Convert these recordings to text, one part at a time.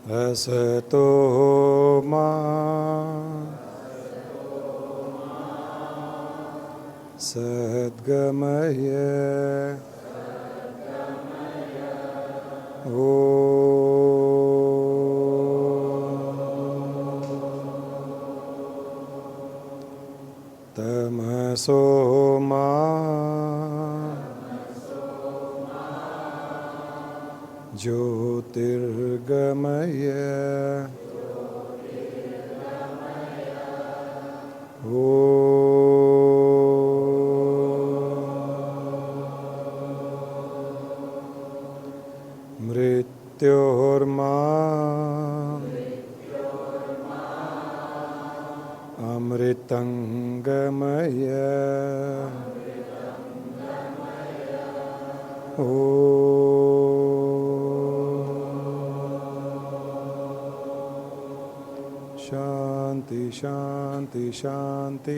असतो मा सद्गमय तमसो मा ज्योतिर्गमय मृत्योर्मा अमृतंगमय शांति शांति शांति।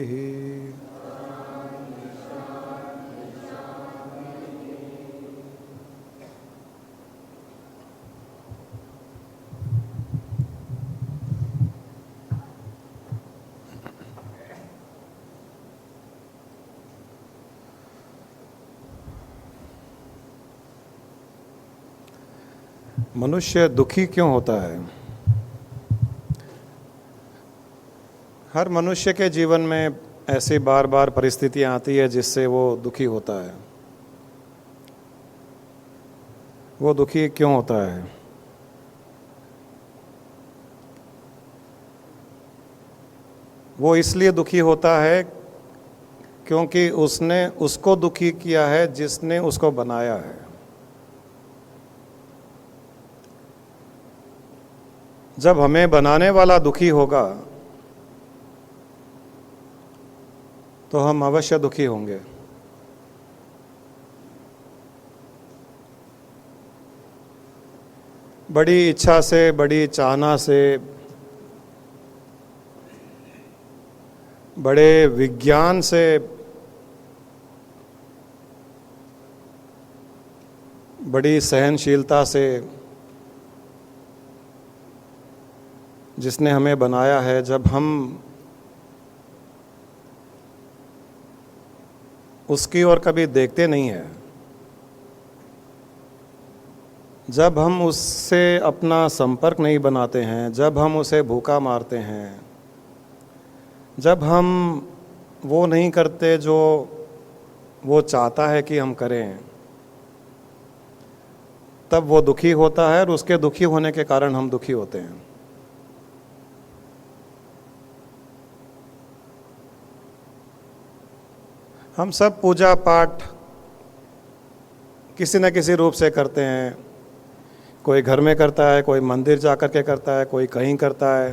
मनुष्य दुखी क्यों होता है? हर मनुष्य के जीवन में ऐसी बार बार परिस्थितियां आती है जिससे वो दुखी होता है। वो दुखी क्यों होता है? वो इसलिए दुखी होता है क्योंकि उसने उसको दुखी किया है जिसने उसको बनाया है। जब हमें बनाने वाला दुखी होगा तो हम अवश्य दुखी होंगे। बड़ी इच्छा से, बड़ी चाहना से, बड़े विज्ञान से, बड़ी सहनशीलता से जिसने हमें बनाया है, जब हम उसकी ओर कभी देखते नहीं हैं, जब हम उससे अपना संपर्क नहीं बनाते हैं, जब हम उसे भूखा मारते हैं, जब हम वो नहीं करते जो वो चाहता है कि हम करें, तब वो दुखी होता है और उसके दुखी होने के कारण हम दुखी होते हैं। हम सब पूजा पाठ किसी न किसी रूप से करते हैं। कोई घर में करता है, कोई मंदिर जा कर के करता है, कोई कहीं करता है।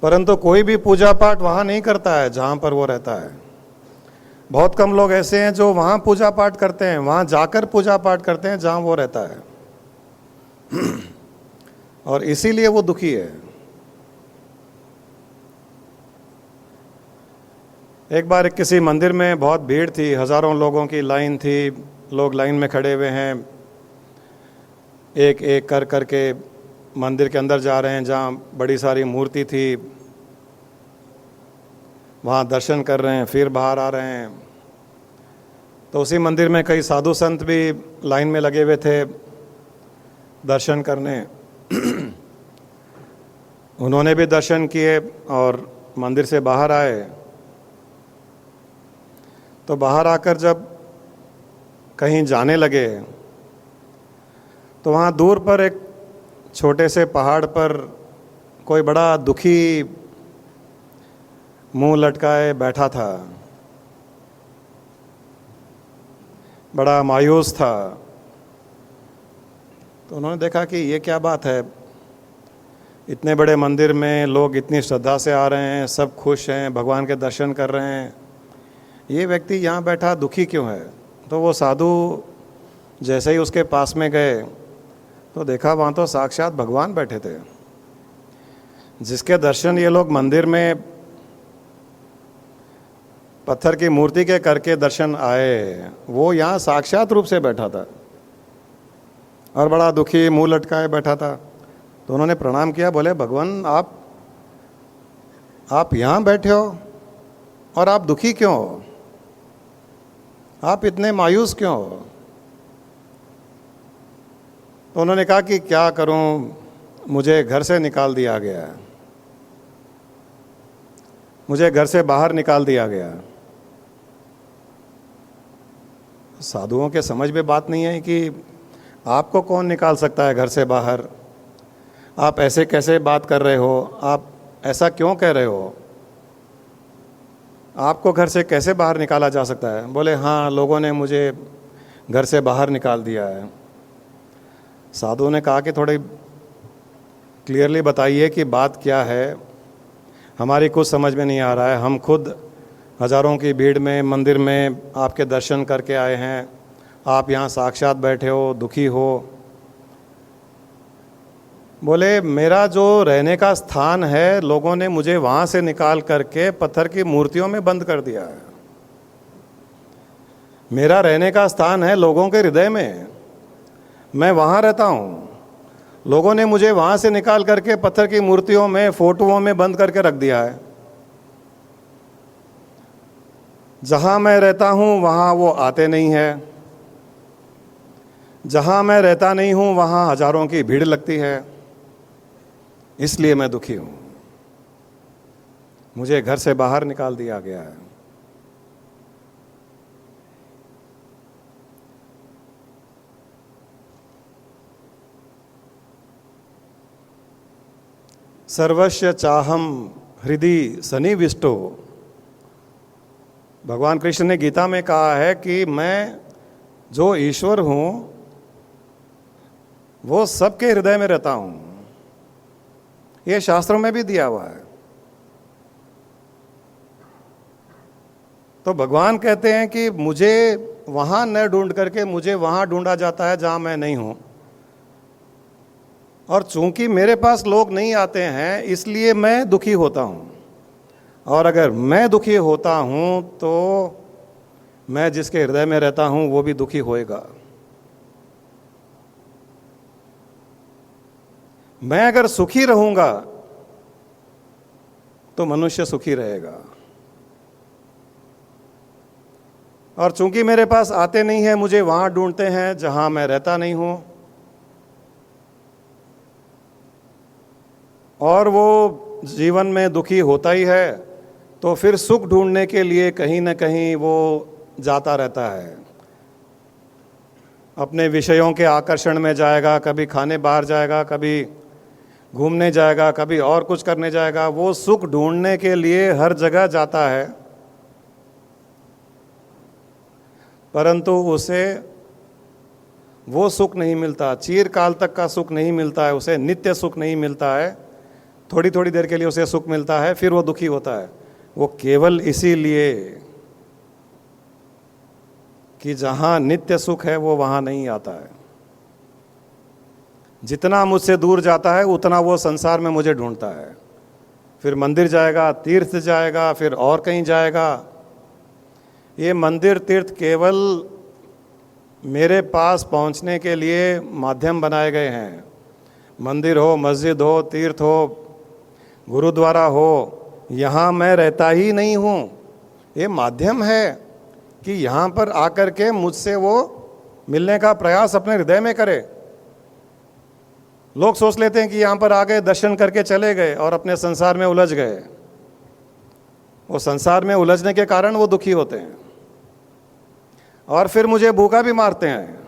परंतु कोई भी पूजा पाठ वहाँ नहीं करता है जहाँ पर वो रहता है। बहुत कम लोग ऐसे हैं जो वहाँ पूजा पाठ करते हैं, वहाँ जाकर पूजा पाठ करते हैं जहाँ वो रहता है। और इसीलिए वो दुखी है। एक बार किसी मंदिर में बहुत भीड़ थी, हज़ारों लोगों की लाइन थी, लोग लाइन में खड़े हुए हैं, एक एक कर कर के मंदिर के अंदर जा रहे हैं जहाँ बड़ी सारी मूर्ति थी, वहाँ दर्शन कर रहे हैं, फिर बाहर आ रहे हैं। तो उसी मंदिर में कई साधु संत भी लाइन में लगे हुए थे दर्शन करने। उन्होंने भी दर्शन किए और मंदिर से बाहर आए। तो बाहर आकर जब कहीं जाने लगे तो वहाँ दूर पर एक छोटे से पहाड़ पर कोई बड़ा दुखी मुंह लटकाए बैठा था, बड़ा मायूस था। तो उन्होंने देखा कि ये क्या बात है, इतने बड़े मंदिर में लोग इतनी श्रद्धा से आ रहे हैं, सब खुश हैं, भगवान के दर्शन कर रहे हैं, ये व्यक्ति यहाँ बैठा दुखी क्यों है? तो वो साधु जैसे ही उसके पास में गए तो देखा वहाँ तो साक्षात भगवान बैठे थे, जिसके दर्शन ये लोग मंदिर में पत्थर की मूर्ति के करके दर्शन आए, वो यहाँ साक्षात रूप से बैठा था। और बड़ा दुखी मुंह लटकाए बैठा था। तो उन्होंने प्रणाम किया, बोले भगवान आप यहाँ बैठे हो और आप दुखी क्यों हो, आप इतने मायूस क्यों हो। तो उन्होंने कहा कि क्या करूं, मुझे घर से निकाल दिया गया, मुझे घर से बाहर निकाल दिया गया। साधुओं के समझ में बात नहीं है कि आपको कौन निकाल सकता है घर से बाहर, आप ऐसे कैसे बात कर रहे हो, आप ऐसा क्यों कह रहे हो, आपको घर से कैसे बाहर निकाला जा सकता है। बोले हाँ, लोगों ने मुझे घर से बाहर निकाल दिया है। साधुओं ने कहा कि थोड़ी क्लियरली बताइए कि बात क्या है, हमारी कुछ समझ में नहीं आ रहा है। हम खुद हज़ारों की भीड़ में मंदिर में आपके दर्शन करके आए हैं, आप यहाँ साक्षात बैठे हो, दुखी हो। बोले मेरा जो रहने का स्थान है, लोगों ने मुझे वहाँ से निकाल करके पत्थर की मूर्तियों में बंद कर दिया है। मेरा रहने का स्थान है लोगों के हृदय में, मैं वहाँ रहता हूँ। लोगों ने मुझे वहाँ से निकाल करके पत्थर की मूर्तियों में, फोटोओं में बंद करके रख दिया है। जहाँ मैं रहता हूँ वहाँ वो आते नहीं है, जहाँ मैं रहता नहीं हूँ वहाँ हज़ारों की भीड़ लगती है, इसलिए मैं दुखी हूँ। मुझे घर से बाहर निकाल दिया गया है। सर्वस्य चाहम हृदि सन्निविष्टो, भगवान कृष्ण ने गीता में कहा है कि मैं जो ईश्वर हूँ वो सबके हृदय में रहता हूँ। ये शास्त्रों में भी दिया हुआ है। तो भगवान कहते हैं कि मुझे वहाँ न ढूंढ करके मुझे वहाँ ढूंढा जाता है जहाँ मैं नहीं हूँ, और चूंकि मेरे पास लोग नहीं आते हैं इसलिए मैं दुखी होता हूँ। और अगर मैं दुखी होता हूँ तो मैं जिसके हृदय में रहता हूँ वो भी दुखी होएगा। मैं अगर सुखी रहूँगा तो मनुष्य सुखी रहेगा, और चूंकि मेरे पास आते नहीं हैं, मुझे वहाँ ढूंढते हैं जहाँ मैं रहता नहीं हूँ, और वो जीवन में दुखी होता ही है, तो फिर सुख ढूंढने के लिए कहीं ना कहीं वो जाता रहता है। अपने विषयों के आकर्षण में जाएगा, कभी खाने बाहर जाएगा, कभी घूमने जाएगा, कभी और कुछ करने जाएगा। वो सुख ढूंढने के लिए हर जगह जाता है, परंतु उसे वो सुख नहीं मिलता, चिरकाल तक का सुख नहीं मिलता है, उसे नित्य सुख नहीं मिलता है। थोड़ी थोड़ी देर के लिए उसे सुख मिलता है, फिर वो दुखी होता है। वो केवल इसीलिए कि जहाँ नित्य सुख है वो वहाँ नहीं आता है। जितना मुझसे दूर जाता है उतना वो संसार में मुझे ढूंढता है। फिर मंदिर जाएगा, तीर्थ जाएगा, फिर और कहीं जाएगा। ये मंदिर तीर्थ केवल मेरे पास पहुंचने के लिए माध्यम बनाए गए हैं। मंदिर हो, मस्जिद हो, तीर्थ हो, गुरुद्वारा हो, यहाँ मैं रहता ही नहीं हूँ। ये माध्यम है कि यहाँ पर आकर के मुझसे वो मिलने का प्रयास अपने हृदय में करे। लोग सोच लेते हैं कि यहाँ पर आ गए, दर्शन करके चले गए और अपने संसार में उलझ गए। वो संसार में उलझने के कारण वो दुखी होते हैं, और फिर मुझे भूखा भी मारते हैं।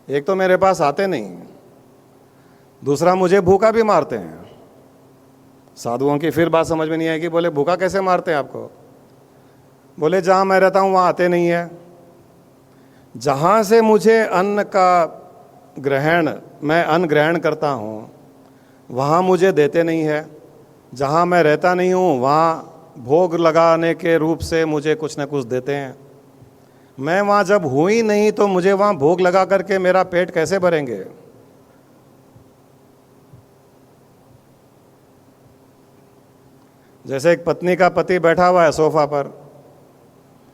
एक तो मेरे पास आते नहीं, दूसरा मुझे भूखा भी मारते हैं। साधुओं की फिर बात समझ में नहीं आएगी। बोले भूखा कैसे मारते हैं आपको? बोले जहाँ मैं रहता हूँ वहाँ आते नहीं है। जहाँ से मुझे अन्न का ग्रहण, मैं अन्न ग्रहण करता हूँ, वहाँ मुझे देते नहीं है। जहाँ मैं रहता नहीं हूँ वहाँ भोग लगाने के रूप से मुझे कुछ न कुछ देते हैं। मैं वहाँ जब हूँ ही नहीं तो मुझे वहाँ भोग लगा करके मेरा पेट कैसे भरेंगे? जैसे एक पत्नी का पति बैठा हुआ है सोफा पर,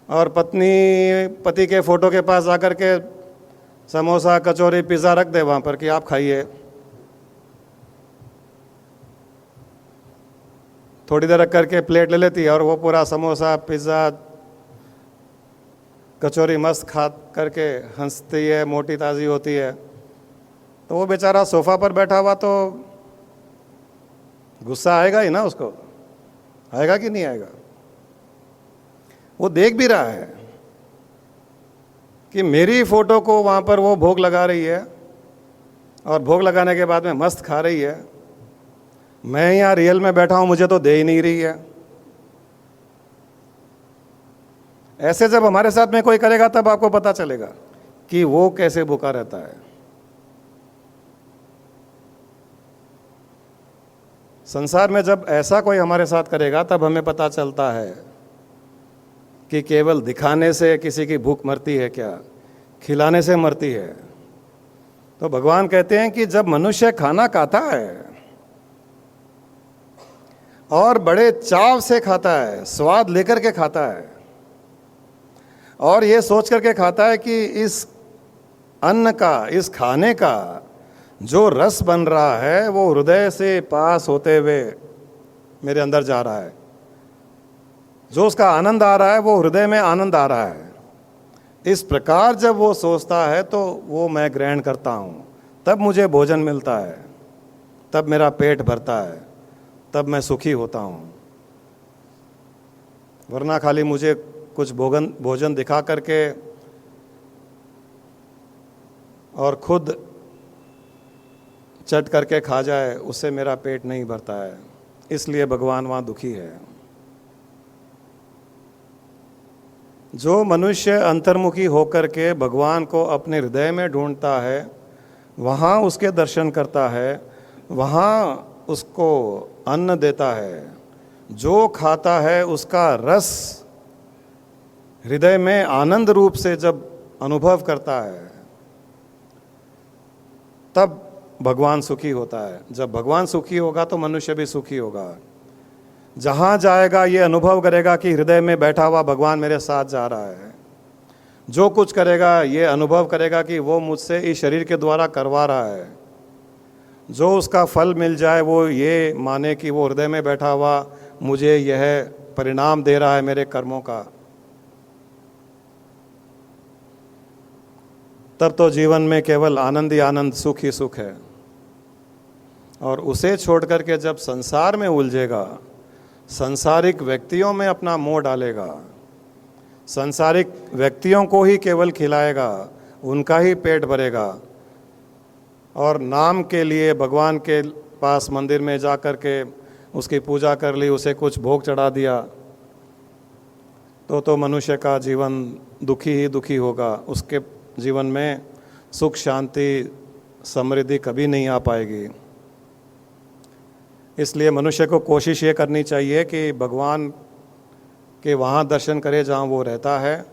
और पत्नी पति के फोटो के पास आकर के समोसा कचौरी पिज़्ज़ा रख दे वहाँ पर कि आप खाइए। थोड़ी देर रख करके प्लेट ले लेती है और वो पूरा समोसा पिज़्ज़ा कचौरी मस्त खा करके हंसती है, मोटी ताज़ी होती है। तो वो बेचारा सोफ़ा पर बैठा हुआ तो गुस्सा आएगा ही ना उसको, आएगा कि नहीं आएगा? वो देख भी रहा है कि मेरी फ़ोटो को वहाँ पर वो भोग लगा रही है और भोग लगाने के बाद में मस्त खा रही है। मैं यहाँ रियल में बैठा हूँ, मुझे तो दे ही नहीं रही है। ऐसे जब हमारे साथ में कोई करेगा तब आपको पता चलेगा कि वो कैसे भूखा रहता है। संसार में जब ऐसा कोई हमारे साथ करेगा तब हमें पता चलता है कि केवल दिखाने से किसी की भूख मरती है क्या, खिलाने से मरती है। तो भगवान कहते हैं कि जब मनुष्य खाना खाता है और बड़े चाव से खाता है, स्वाद लेकर के खाता है और ये सोच करके खाता है कि इस अन्न का, इस खाने का जो रस बन रहा है वो हृदय से पास होते हुए मेरे अंदर जा रहा है, जो उसका आनंद आ रहा है वो हृदय में आनंद आ रहा है। इस प्रकार जब वो सोचता है तो वो मैं ग्रहण करता हूँ, तब मुझे भोजन मिलता है, तब मेरा पेट भरता है, तब मैं सुखी होता हूँ। वरना खाली मुझे कुछ भोजन दिखा करके और खुद चट करके खा जाए, उससे मेरा पेट नहीं भरता है। इसलिए भगवान वहाँ दुखी है। जो मनुष्य अंतर्मुखी होकर के भगवान को अपने हृदय में ढूंढता है, वहाँ उसके दर्शन करता है, वहाँ उसको अन्न देता है, जो खाता है उसका रस हृदय में आनंद रूप से जब अनुभव करता है तब भगवान सुखी होता है। जब भगवान सुखी होगा तो मनुष्य भी सुखी होगा। जहाँ जाएगा ये अनुभव करेगा कि हृदय में बैठा हुआ भगवान मेरे साथ जा रहा है। जो कुछ करेगा ये अनुभव करेगा कि वो मुझसे इस शरीर के द्वारा करवा रहा है। जो उसका फल मिल जाए वो ये माने कि वो हृदय में बैठा हुआ मुझे यह परिणाम दे रहा है मेरे कर्मों का। तब तो जीवन में केवल आनंद ही आनंद, सुख ही सुख है। और उसे छोड़ करके जब संसार में उलझेगा, संसारिक व्यक्तियों में अपना मोह डालेगा, संसारिक व्यक्तियों को ही केवल खिलाएगा, उनका ही पेट भरेगा और नाम के लिए भगवान के पास मंदिर में जा कर के उसकी पूजा कर ली, उसे कुछ भोग चढ़ा दिया, तो मनुष्य का जीवन दुखी ही दुखी होगा। उसके जीवन में सुख शांति समृद्धि कभी नहीं आ पाएगी। इसलिए मनुष्य को कोशिश ये करनी चाहिए कि भगवान के वहाँ दर्शन करे जहाँ वो रहता है,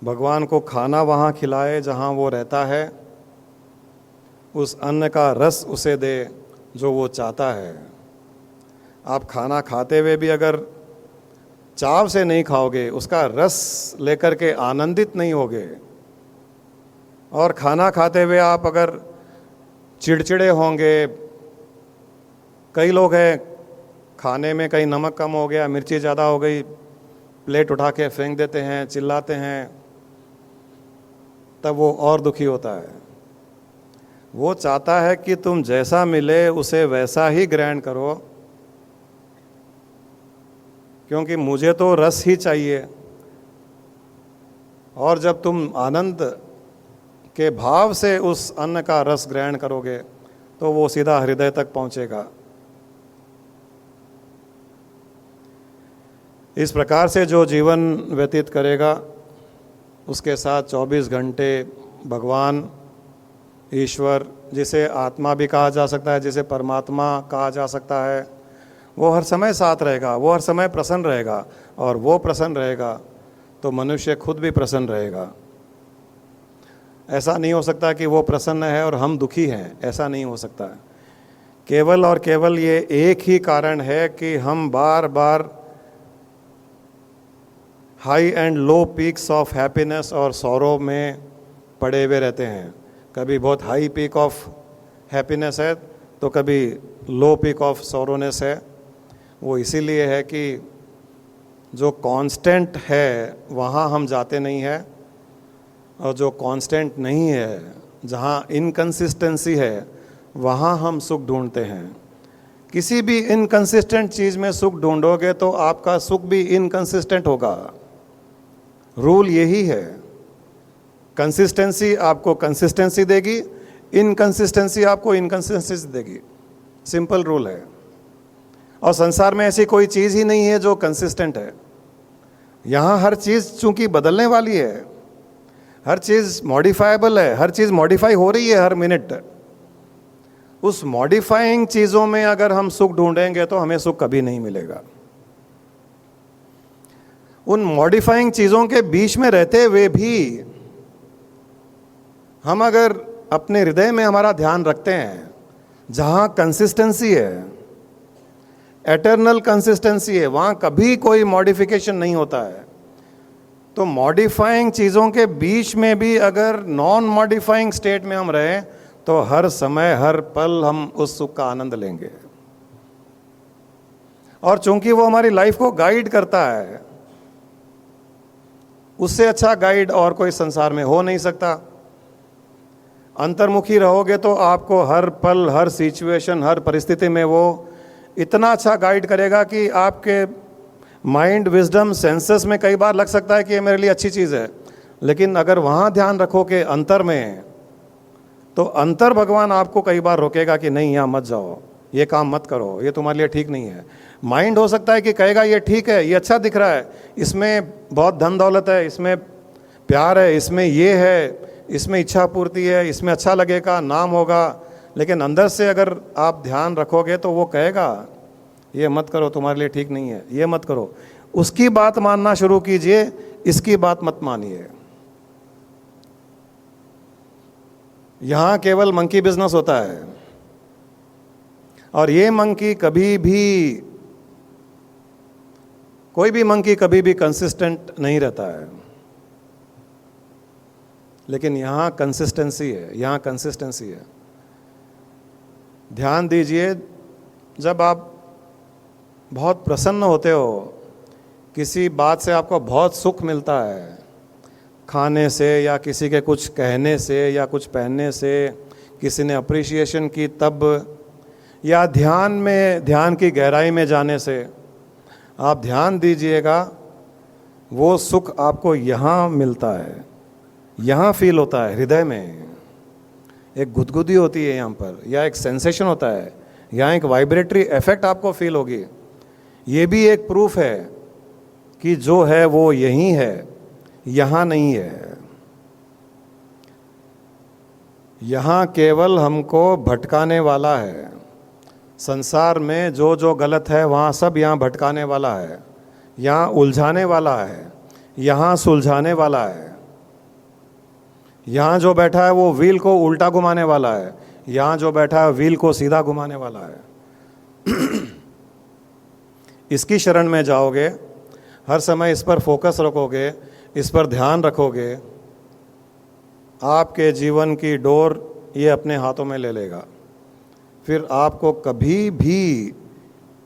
भगवान को खाना वहाँ खिलाए जहाँ वो रहता है, उस अन्न का रस उसे दे जो वो चाहता है। आप खाना खाते हुए भी अगर चाव से नहीं खाओगे, उसका रस लेकर के आनंदित नहीं होगे, और खाना खाते हुए आप अगर चिड़चिड़े होंगे, कई लोग हैं खाने में कहीं नमक कम हो गया, मिर्ची ज़्यादा हो गई, प्लेट उठा के फेंक देते हैं, चिल्लाते हैं, तब वो और दुखी होता है। वो चाहता है कि तुम जैसा मिले उसे वैसा ही ग्रहण करो, क्योंकि मुझे तो रस ही चाहिए। और जब तुम आनंद के भाव से उस अन्न का रस ग्रहण करोगे तो वो सीधा हृदय तक पहुंचेगा। इस प्रकार से जो जीवन व्यतीत करेगा उसके साथ 24 घंटे भगवान, ईश्वर, जिसे आत्मा भी कहा जा सकता है, जिसे परमात्मा कहा जा सकता है, वो हर समय साथ रहेगा, वो हर समय प्रसन्न रहेगा। और वो प्रसन्न रहेगा तो मनुष्य खुद भी प्रसन्न रहेगा। ऐसा नहीं हो सकता कि वो प्रसन्न है और हम दुखी हैं, ऐसा नहीं हो सकता। केवल और केवल ये एक ही कारण है कि हम बार बार high and low peaks of happiness और सौरो में पड़े हुए रहते हैं। कभी बहुत हाई पीक ऑफ हैप्पीनेस है तो कभी लो पीक ऑफ सॉरोनेस है। वो इसीलिए है कि जो कांस्टेंट है वहाँ हम जाते नहीं हैं, और जो कांस्टेंट नहीं है, जहाँ इनकंसिस्टेंसी है, वहाँ हम सुख ढूंढते हैं। किसी भी इनकंसिस्टेंट चीज़ में सुख ढूंढोगे तो आपका सुख भी इनकंसिस्टेंट होगा। रूल यही है, कंसिस्टेंसी आपको कंसिस्टेंसी देगी, इनकंसिस्टेंसी आपको इनकंसिस्टेंसी देगी। सिंपल रूल है। और संसार में ऐसी कोई चीज़ ही नहीं है जो कंसिस्टेंट है। यहाँ हर चीज़ चूंकि बदलने वाली है, हर चीज़ मॉडिफाइबल है, हर चीज़ मॉडिफाई हो रही है हर मिनट। उस मॉडिफाइंग चीज़ों में अगर हम सुख ढूंढेंगे तो हमें सुख कभी नहीं मिलेगा। उन मॉडिफाइंग चीज़ों के बीच में रहते हुए भी हम अगर अपने हृदय में हमारा ध्यान रखते हैं, जहाँ कंसिस्टेंसी है, एटर्नल कंसिस्टेंसी है, वहाँ कभी कोई मॉडिफिकेशन नहीं होता है। तो मॉडिफाइंग चीज़ों के बीच में भी अगर नॉन मॉडिफाइंग स्टेट में हम रहें तो हर समय हर पल हम उस सुख का आनंद लेंगे। और चूंकि वो हमारी लाइफ को गाइड करता है, उससे अच्छा गाइड और कोई संसार में हो नहीं सकता। अंतर्मुखी रहोगे तो आपको हर पल, हर सिचुएशन, हर परिस्थिति में वो इतना अच्छा गाइड करेगा कि आपके माइंड, विजडम, सेंसेस में कई बार लग सकता है कि ये मेरे लिए अच्छी चीज़ है, लेकिन अगर वहाँ ध्यान रखोगे अंतर में, तो अंतर भगवान आपको कई बार रोकेगा कि नहीं, यहाँ मत जाओ, ये काम मत करो, ये तुम्हारे लिए ठीक नहीं है। माइंड हो सकता है कि कहेगा ये ठीक है, ये अच्छा दिख रहा है, इसमें बहुत धन दौलत है, इसमें प्यार है, इसमें ये है, इसमें इच्छा पूर्ति है, इसमें अच्छा लगेगा, नाम होगा। लेकिन अंदर से अगर आप ध्यान रखोगे तो वो कहेगा ये मत करो, तुम्हारे लिए ठीक नहीं है, ये मत करो। उसकी बात मानना शुरू कीजिए, इसकी बात मत मानिए। यहाँ केवल मंकी बिजनेस होता है, और ये मंकी कभी भी, कोई भी मंकी कभी भी कंसिस्टेंट नहीं रहता है। लेकिन यहाँ कंसिस्टेंसी है, यहाँ कंसिस्टेंसी है। ध्यान दीजिए, जब आप बहुत प्रसन्न होते हो, किसी बात से आपको बहुत सुख मिलता है, खाने से या किसी के कुछ कहने से या कुछ पहनने से, किसी ने अप्रिसिएशन की तब, या ध्यान में, ध्यान की गहराई में जाने से, आप ध्यान दीजिएगा, वो सुख आपको यहाँ मिलता है, यहाँ फील होता है। हृदय में एक गुदगुदी होती है यहाँ पर, या एक सेंसेशन होता है, यहाँ एक वाइब्रेटरी इफेक्ट आपको फील होगी। ये भी एक प्रूफ है कि जो है वो यहीं है, यहाँ नहीं है। यहाँ केवल हमको भटकाने वाला है। संसार में जो जो गलत है वहाँ सब यहाँ भटकाने वाला है, यहाँ उलझाने वाला है, यहाँ सुलझाने वाला है। यहाँ जो बैठा है वो व्हील को उल्टा घुमाने वाला है, यहाँ जो बैठा है व्हील को सीधा घुमाने वाला है। इसकी शरण में जाओगे, हर समय इस पर फोकस रखोगे, इस पर ध्यान रखोगे, आपके जीवन की डोर ये अपने हाथों में ले लेगा। फिर आपको कभी भी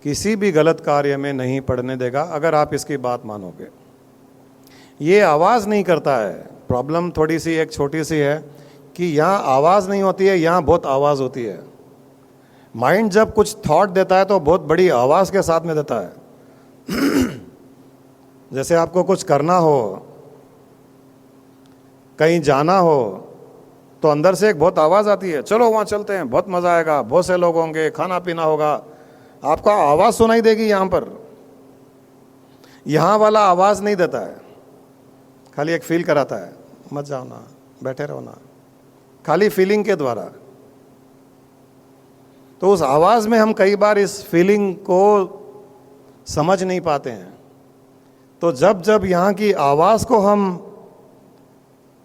किसी भी गलत कार्य में नहीं पड़ने देगा, अगर आप इसकी बात मानोगे। ये आवाज़ नहीं करता है। प्रॉब्लम थोड़ी सी एक छोटी सी है कि यहाँ आवाज़ नहीं होती है, यहाँ बहुत आवाज़ होती है। माइंड जब कुछ थॉट देता है तो बहुत बड़ी आवाज़ के साथ में देता है। जैसे आपको कुछ करना हो, कहीं जाना हो, तो अंदर से एक बहुत आवाज़ आती है, चलो वहाँ चलते हैं, बहुत मज़ा आएगा, बहुत से लोग होंगे, खाना पीना होगा। आपका आवाज़ सुनाई देगी यहाँ पर। यहाँ वाला आवाज़ नहीं देता है, खाली एक फील कराता है, मत जाओ ना, बैठे रहो ना, खाली फीलिंग के द्वारा। तो उस आवाज़ में हम कई बार इस फीलिंग को समझ नहीं पाते हैं। तो जब जब यहाँ की आवाज़ को हम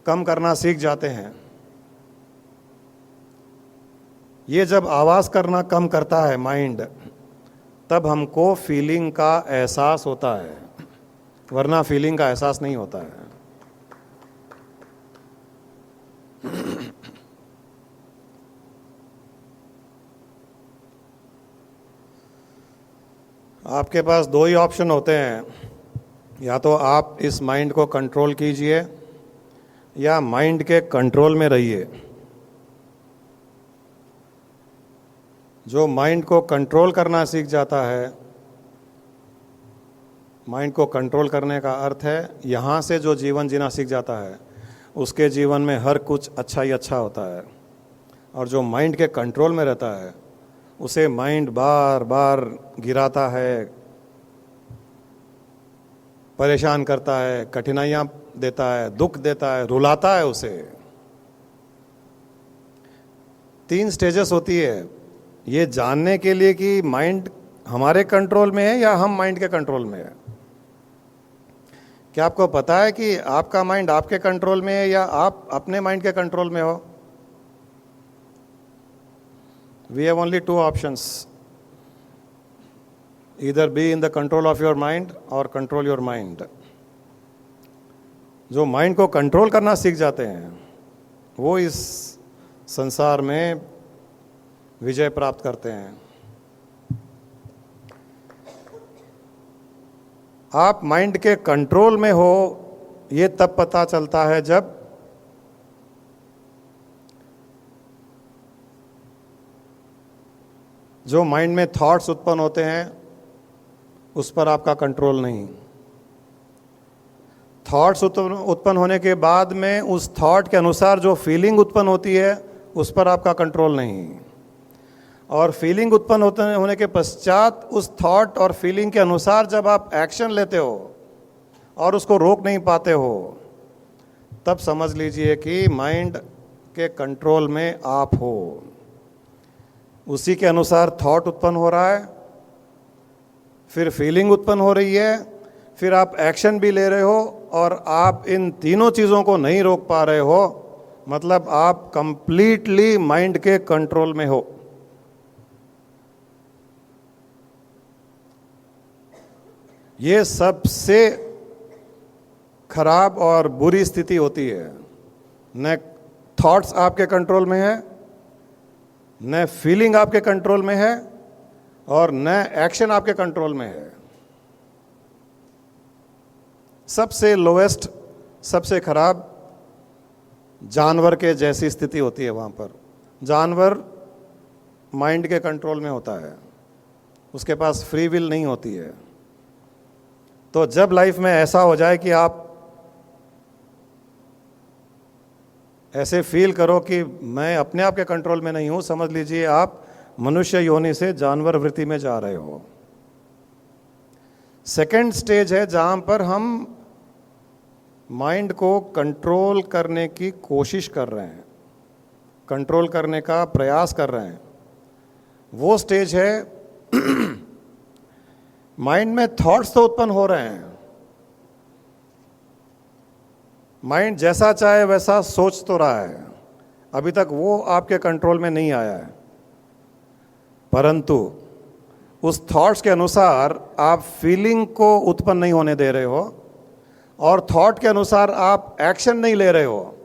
कम करना सीख जाते हैं, ये जब आवाज़ करना कम करता है माइंड, तब हमको फीलिंग का एहसास होता है, वरना फीलिंग का एहसास नहीं होता है। आपके पास दो ही ऑप्शन होते हैं, या तो आप इस माइंड को कंट्रोल कीजिए या माइंड के कंट्रोल में रहिए। जो माइंड को कंट्रोल करना सीख जाता है, माइंड को कंट्रोल करने का अर्थ है यहाँ से जो जीवन जीना सीख जाता है उसके जीवन में हर कुछ अच्छा ही अच्छा होता है। और जो माइंड के कंट्रोल में रहता है उसे माइंड बार बार गिराता है, परेशान करता है, कठिनाइयाँ देता है, दुख देता है, रुलाता है उसे। 3 स्टेजेस होती है ये जानने के लिए कि माइंड हमारे कंट्रोल में है या हम माइंड के कंट्रोल में है। क्या आपको पता है कि आपका माइंड आपके कंट्रोल में है या आप अपने माइंड के कंट्रोल में हो? We have only 2 options, either be in the control of your mind और कंट्रोल योर माइंड। जो माइंड को कंट्रोल करना सीख जाते हैं वो इस संसार में विजय प्राप्त करते हैं। आप माइंड के कंट्रोल में हो ये तब पता चलता है जब जो माइंड में थॉट्स उत्पन्न होते हैं उस पर आपका कंट्रोल नहीं। थॉट्स उत्पन्न होने के बाद में उस थॉट के अनुसार जो फीलिंग उत्पन्न होती है उस पर आपका कंट्रोल नहीं। और फीलिंग उत्पन्न होने के पश्चात उस थॉट और फीलिंग के अनुसार जब आप एक्शन लेते हो और उसको रोक नहीं पाते हो तब समझ लीजिए कि माइंड के कंट्रोल में आप हो। उसी के अनुसार थॉट उत्पन्न हो रहा है, फिर फीलिंग उत्पन्न हो रही है, फिर आप एक्शन भी ले रहे हो और आप इन तीनों चीज़ों को नहीं रोक पा रहे हो, मतलब आप कंप्लीटली माइंड के कंट्रोल में हो। ये सबसे खराब और बुरी स्थिति होती है। न थॉट्स आपके कंट्रोल में है, न फीलिंग आपके कंट्रोल में है और न एक्शन आपके कंट्रोल में है। सबसे लोएस्ट, सबसे खराब जानवर के जैसी स्थिति होती है। वहाँ पर जानवर माइंड के कंट्रोल में होता है, उसके पास फ्री विल नहीं होती है। तो जब लाइफ में ऐसा हो जाए कि आप ऐसे फील करो कि मैं अपने आप के कंट्रोल में नहीं हूं, समझ लीजिए आप मनुष्य योनि से जानवर वृत्ति में जा रहे हो। सेकंड स्टेज है जहां पर हम माइंड को कंट्रोल करने की कोशिश कर रहे हैं, कंट्रोल करने का प्रयास कर रहे हैं। वो स्टेज है माइंड में थॉट्स तो उत्पन्न हो रहे हैं, माइंड जैसा चाहे वैसा सोच तो रहा है, अभी तक वो आपके कंट्रोल में नहीं आया है। परंतु उस थॉट्स के अनुसार आप फीलिंग को उत्पन्न नहीं होने दे रहे हो और थॉट के अनुसार आप एक्शन नहीं ले रहे हो,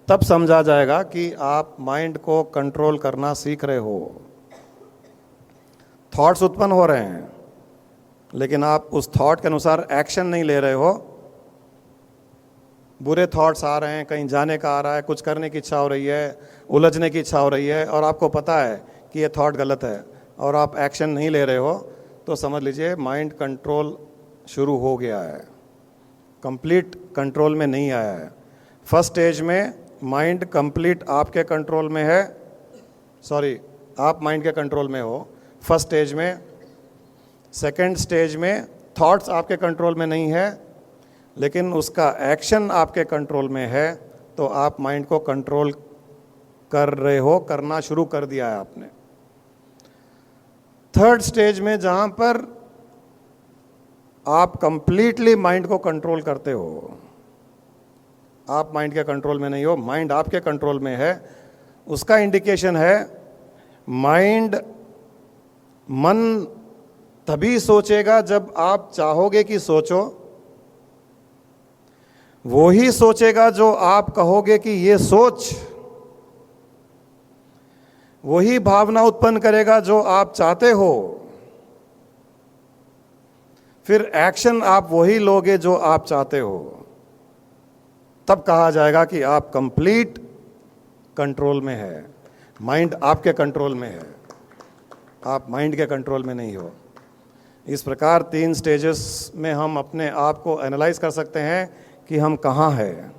तब समझा जाएगा कि आप माइंड को कंट्रोल करना सीख रहे हो। थॉट्स उत्पन्न हो रहे हैं लेकिन आप उस थॉट के अनुसार एक्शन नहीं ले रहे हो। बुरे थॉट्स आ रहे हैं, कहीं जाने का आ रहा है, कुछ करने की इच्छा हो रही है, उलझने की इच्छा हो रही है और आपको पता है कि ये थॉट गलत है और आप एक्शन नहीं ले रहे हो, तो समझ लीजिए माइंड कंट्रोल शुरू हो गया है, कंप्लीट कंट्रोल में नहीं आया है। फर्स्ट स्टेज में माइंड कंप्लीट आपके कंट्रोल में है, सॉरी आप माइंड के कंट्रोल में हो फर्स्ट स्टेज में। सेकंड स्टेज में थॉट्स आपके कंट्रोल में नहीं है लेकिन उसका एक्शन आपके कंट्रोल में है, तो आप माइंड को कंट्रोल कर रहे हो, करना शुरू कर दिया है आपने। थर्ड स्टेज में जहां पर आप कंप्लीटली माइंड को कंट्रोल करते हो, आप माइंड के कंट्रोल में नहीं हो, माइंड आपके कंट्रोल में है, उसका इंडिकेशन है माइंड मन तभी सोचेगा जब आप चाहोगे कि सोचो, वो ही सोचेगा जो आप कहोगे कि ये सोच, वही भावना उत्पन्न करेगा जो आप चाहते हो। फिर एक्शन आप वही लोगे जो आप चाहते हो, तब कहा जाएगा कि आप कंप्लीट कंट्रोल में है। माइंड आपके कंट्रोल में है, आप माइंड के कंट्रोल में नहीं हो। इस प्रकार 3 स्टेजेस में हम अपने आप को एनालाइज कर सकते हैं कि हम कहाँ हैं।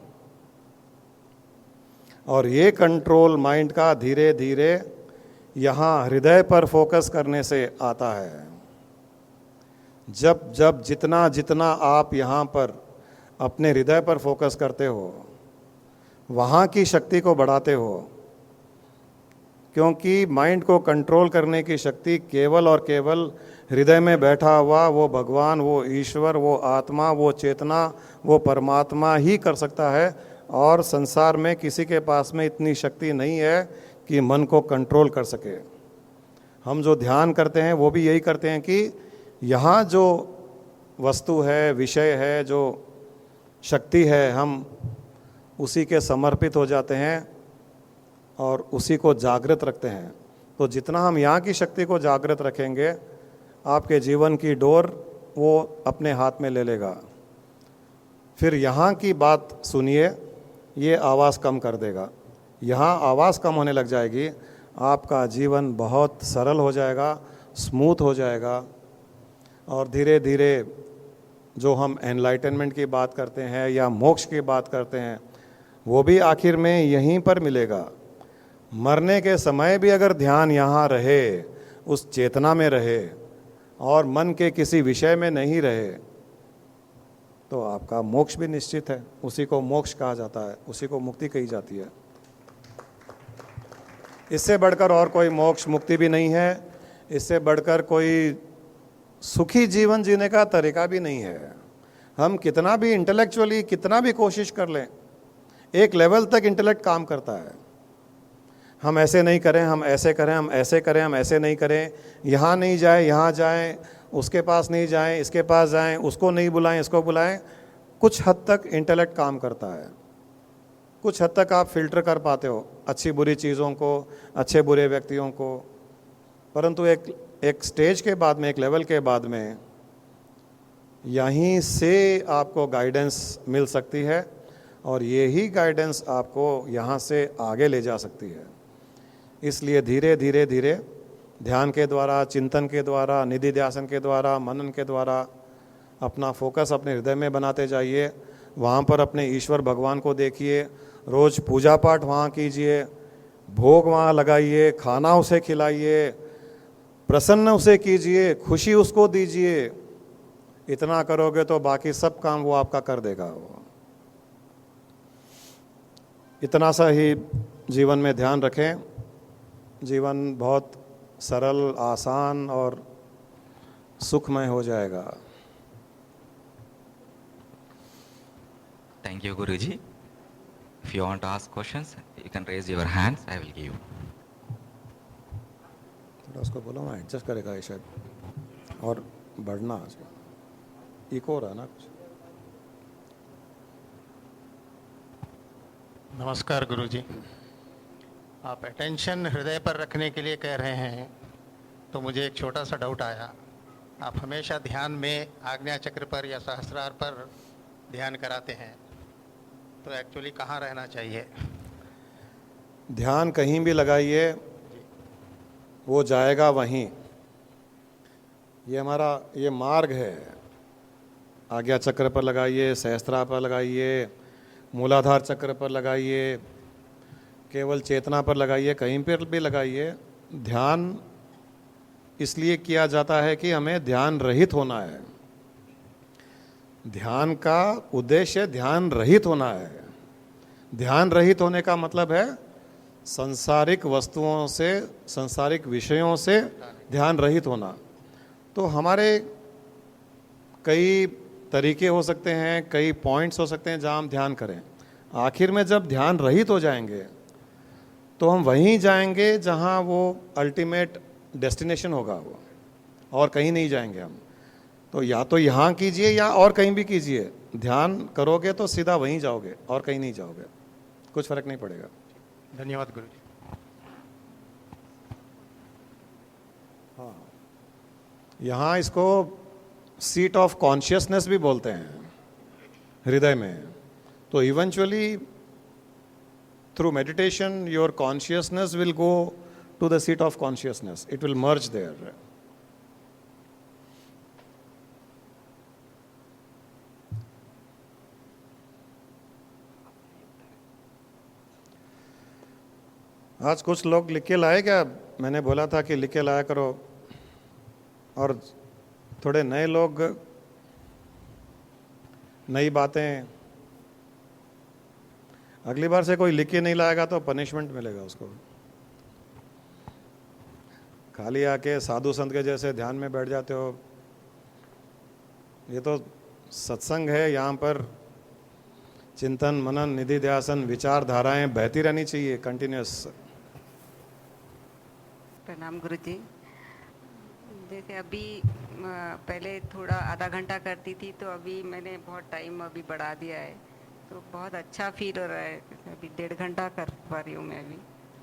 और ये कंट्रोल माइंड का धीरे धीरे यहाँ हृदय पर फोकस करने से आता है। जब जब जितना जितना आप यहाँ पर अपने हृदय पर फोकस करते हो, वहाँ की शक्ति को बढ़ाते हो, क्योंकि माइंड को कंट्रोल करने की शक्ति केवल और केवल हृदय में बैठा हुआ वो भगवान, वो ईश्वर, वो आत्मा, वो चेतना, वो परमात्मा ही कर सकता है। और संसार में किसी के पास में इतनी शक्ति नहीं है कि मन को कंट्रोल कर सके। हम जो ध्यान करते हैं वो भी यही करते हैं कि यहाँ जो वस्तु है, विषय है, जो शक्ति है, हम उसी के समर्पित हो जाते हैं और उसी को जागृत रखते हैं। तो जितना हम यहाँ की शक्ति को जागृत रखेंगे, आपके जीवन की डोर वो अपने हाथ में ले लेगा। फिर यहाँ की बात सुनिए, ये आवाज़ कम कर देगा। यहाँ आवाज़ कम होने लग जाएगी, आपका जीवन बहुत सरल हो जाएगा, स्मूथ हो जाएगा। और धीरे धीरे जो हम एनलाइटनमेंट की बात करते हैं या मोक्ष की बात करते हैं, वो भी आखिर में यहीं पर मिलेगा। मरने के समय भी अगर ध्यान यहाँ रहे, उस चेतना में रहे और मन के किसी विषय में नहीं रहे, तो आपका मोक्ष भी निश्चित है। उसी को मोक्ष कहा जाता है, उसी को मुक्ति कही जाती है। इससे बढ़कर और कोई मोक्ष मुक्ति भी नहीं है, इससे बढ़कर कोई सुखी जीवन जीने का तरीका भी नहीं है। हम कितना भी इंटेलेक्चुअली कितना भी कोशिश कर लें, एक लेवल तक इंटेलेक्ट काम करता है। हम ऐसे नहीं करें, हम ऐसे करें, हम ऐसे करें, हम ऐसे नहीं करें, यहाँ नहीं जाए, यहाँ जाएं, उसके पास नहीं जाएं, इसके पास जाएं, उसको नहीं बुलाएं, इसको बुलाएं। कुछ हद तक इंटेलेक्ट काम करता है, कुछ हद तक आप फिल्टर कर पाते हो अच्छी बुरी चीज़ों को, अच्छे बुरे व्यक्तियों को। परंतु एक स्टेज के बाद में, एक लेवल के बाद में, यहीं से आपको गाइडेंस मिल सकती है और यही गाइडेंस आपको यहाँ से आगे ले जा सकती है। इसलिए धीरे धीरे धीरे ध्यान के द्वारा, चिंतन के द्वारा, निधि ध्यासन के द्वारा, मनन के द्वारा अपना फोकस अपने हृदय में बनाते जाइए। वहाँ पर अपने ईश्वर भगवान को देखिए, रोज़ पूजा पाठ वहाँ कीजिए, भोग वहाँ लगाइए, खाना उसे खिलाइए, प्रसन्न उसे कीजिए, खुशी उसको दीजिए। इतना करोगे तो बाकी सब काम वो आपका कर देगा। वो इतना सा ही जीवन में ध्यान रखें, जीवन बहुत सरल, आसान और सुखमय हो जाएगा। Thank you, Guruji. If you want to ask questions, you can raise your hands. I will give you. थोड़ा उसको बोलो ना, एडजस्ट करेगा ये शायद, और बढ़ना इको हो रहा है ना कुछ। नमस्कार गुरुजी। आप अटेंशन हृदय पर रखने के लिए कह रहे हैं, तो मुझे एक छोटा सा डाउट आया। आप हमेशा ध्यान में आज्ञा चक्र पर या सहस्रार पर ध्यान कराते हैं, तो एक्चुअली कहाँ रहना चाहिए? ध्यान कहीं भी लगाइए, वो जाएगा वहीं। ये हमारा ये मार्ग है। आज्ञा चक्र पर लगाइए, सहस्त्रार पर लगाइए, मूलाधार चक्र पर लगाइए, केवल चेतना पर लगाइए, कहीं पर भी लगाइए। ध्यान इसलिए किया जाता है कि हमें ध्यान रहित होना है। ध्यान का उद्देश्य ध्यान रहित होना है। ध्यान रहित होने का मतलब है संसारिक वस्तुओं से, संसारिक विषयों से ध्यान रहित होना। तो हमारे कई तरीके हो सकते हैं, कई पॉइंट्स हो सकते हैं जहाँ हम ध्यान करें। आखिर में जब ध्यान रहित हो जाएंगे तो हम वहीं जाएंगे जहाँ वो अल्टीमेट डेस्टिनेशन होगा, वो और कहीं नहीं जाएंगे हम। तो या तो यहाँ कीजिए या और कहीं भी कीजिए, ध्यान करोगे तो सीधा वहीं जाओगे और कहीं नहीं जाओगे, कुछ फर्क नहीं पड़ेगा। धन्यवाद गुरुजी। हाँ, यहाँ इसको सीट ऑफ कॉन्शियसनेस भी बोलते हैं हृदय में। तो eventually through meditation your consciousness will go to the seat of consciousness, it will merge there. आज कुछ लोग लिख के लाए क्या? मैंने बोला था कि लिख के लाया करो, और थोड़े नए लोग नई बातें। अगली बार से कोई लिख के नहीं लाएगा तो पनिशमेंट मिलेगा उसको। खाली आके साधु संत के जैसे ध्यान में बैठ जाते हो। ये तो सत्संग है, यहाँ पर चिंतन मनन निधि ध्यासन विचारधाराएं बहती रहनी चाहिए कंटिन्यूस। प्रणाम गुरु जी। जैसे अभी पहले थोड़ा आधा घंटा करती थी, तो अभी मैंने बहुत टाइम अभी बढ़ा दिया है, तो बहुत अच्छा फील हो रहा है। अभी 1.5 घंटा कर पा रही हूँ मैं अभी।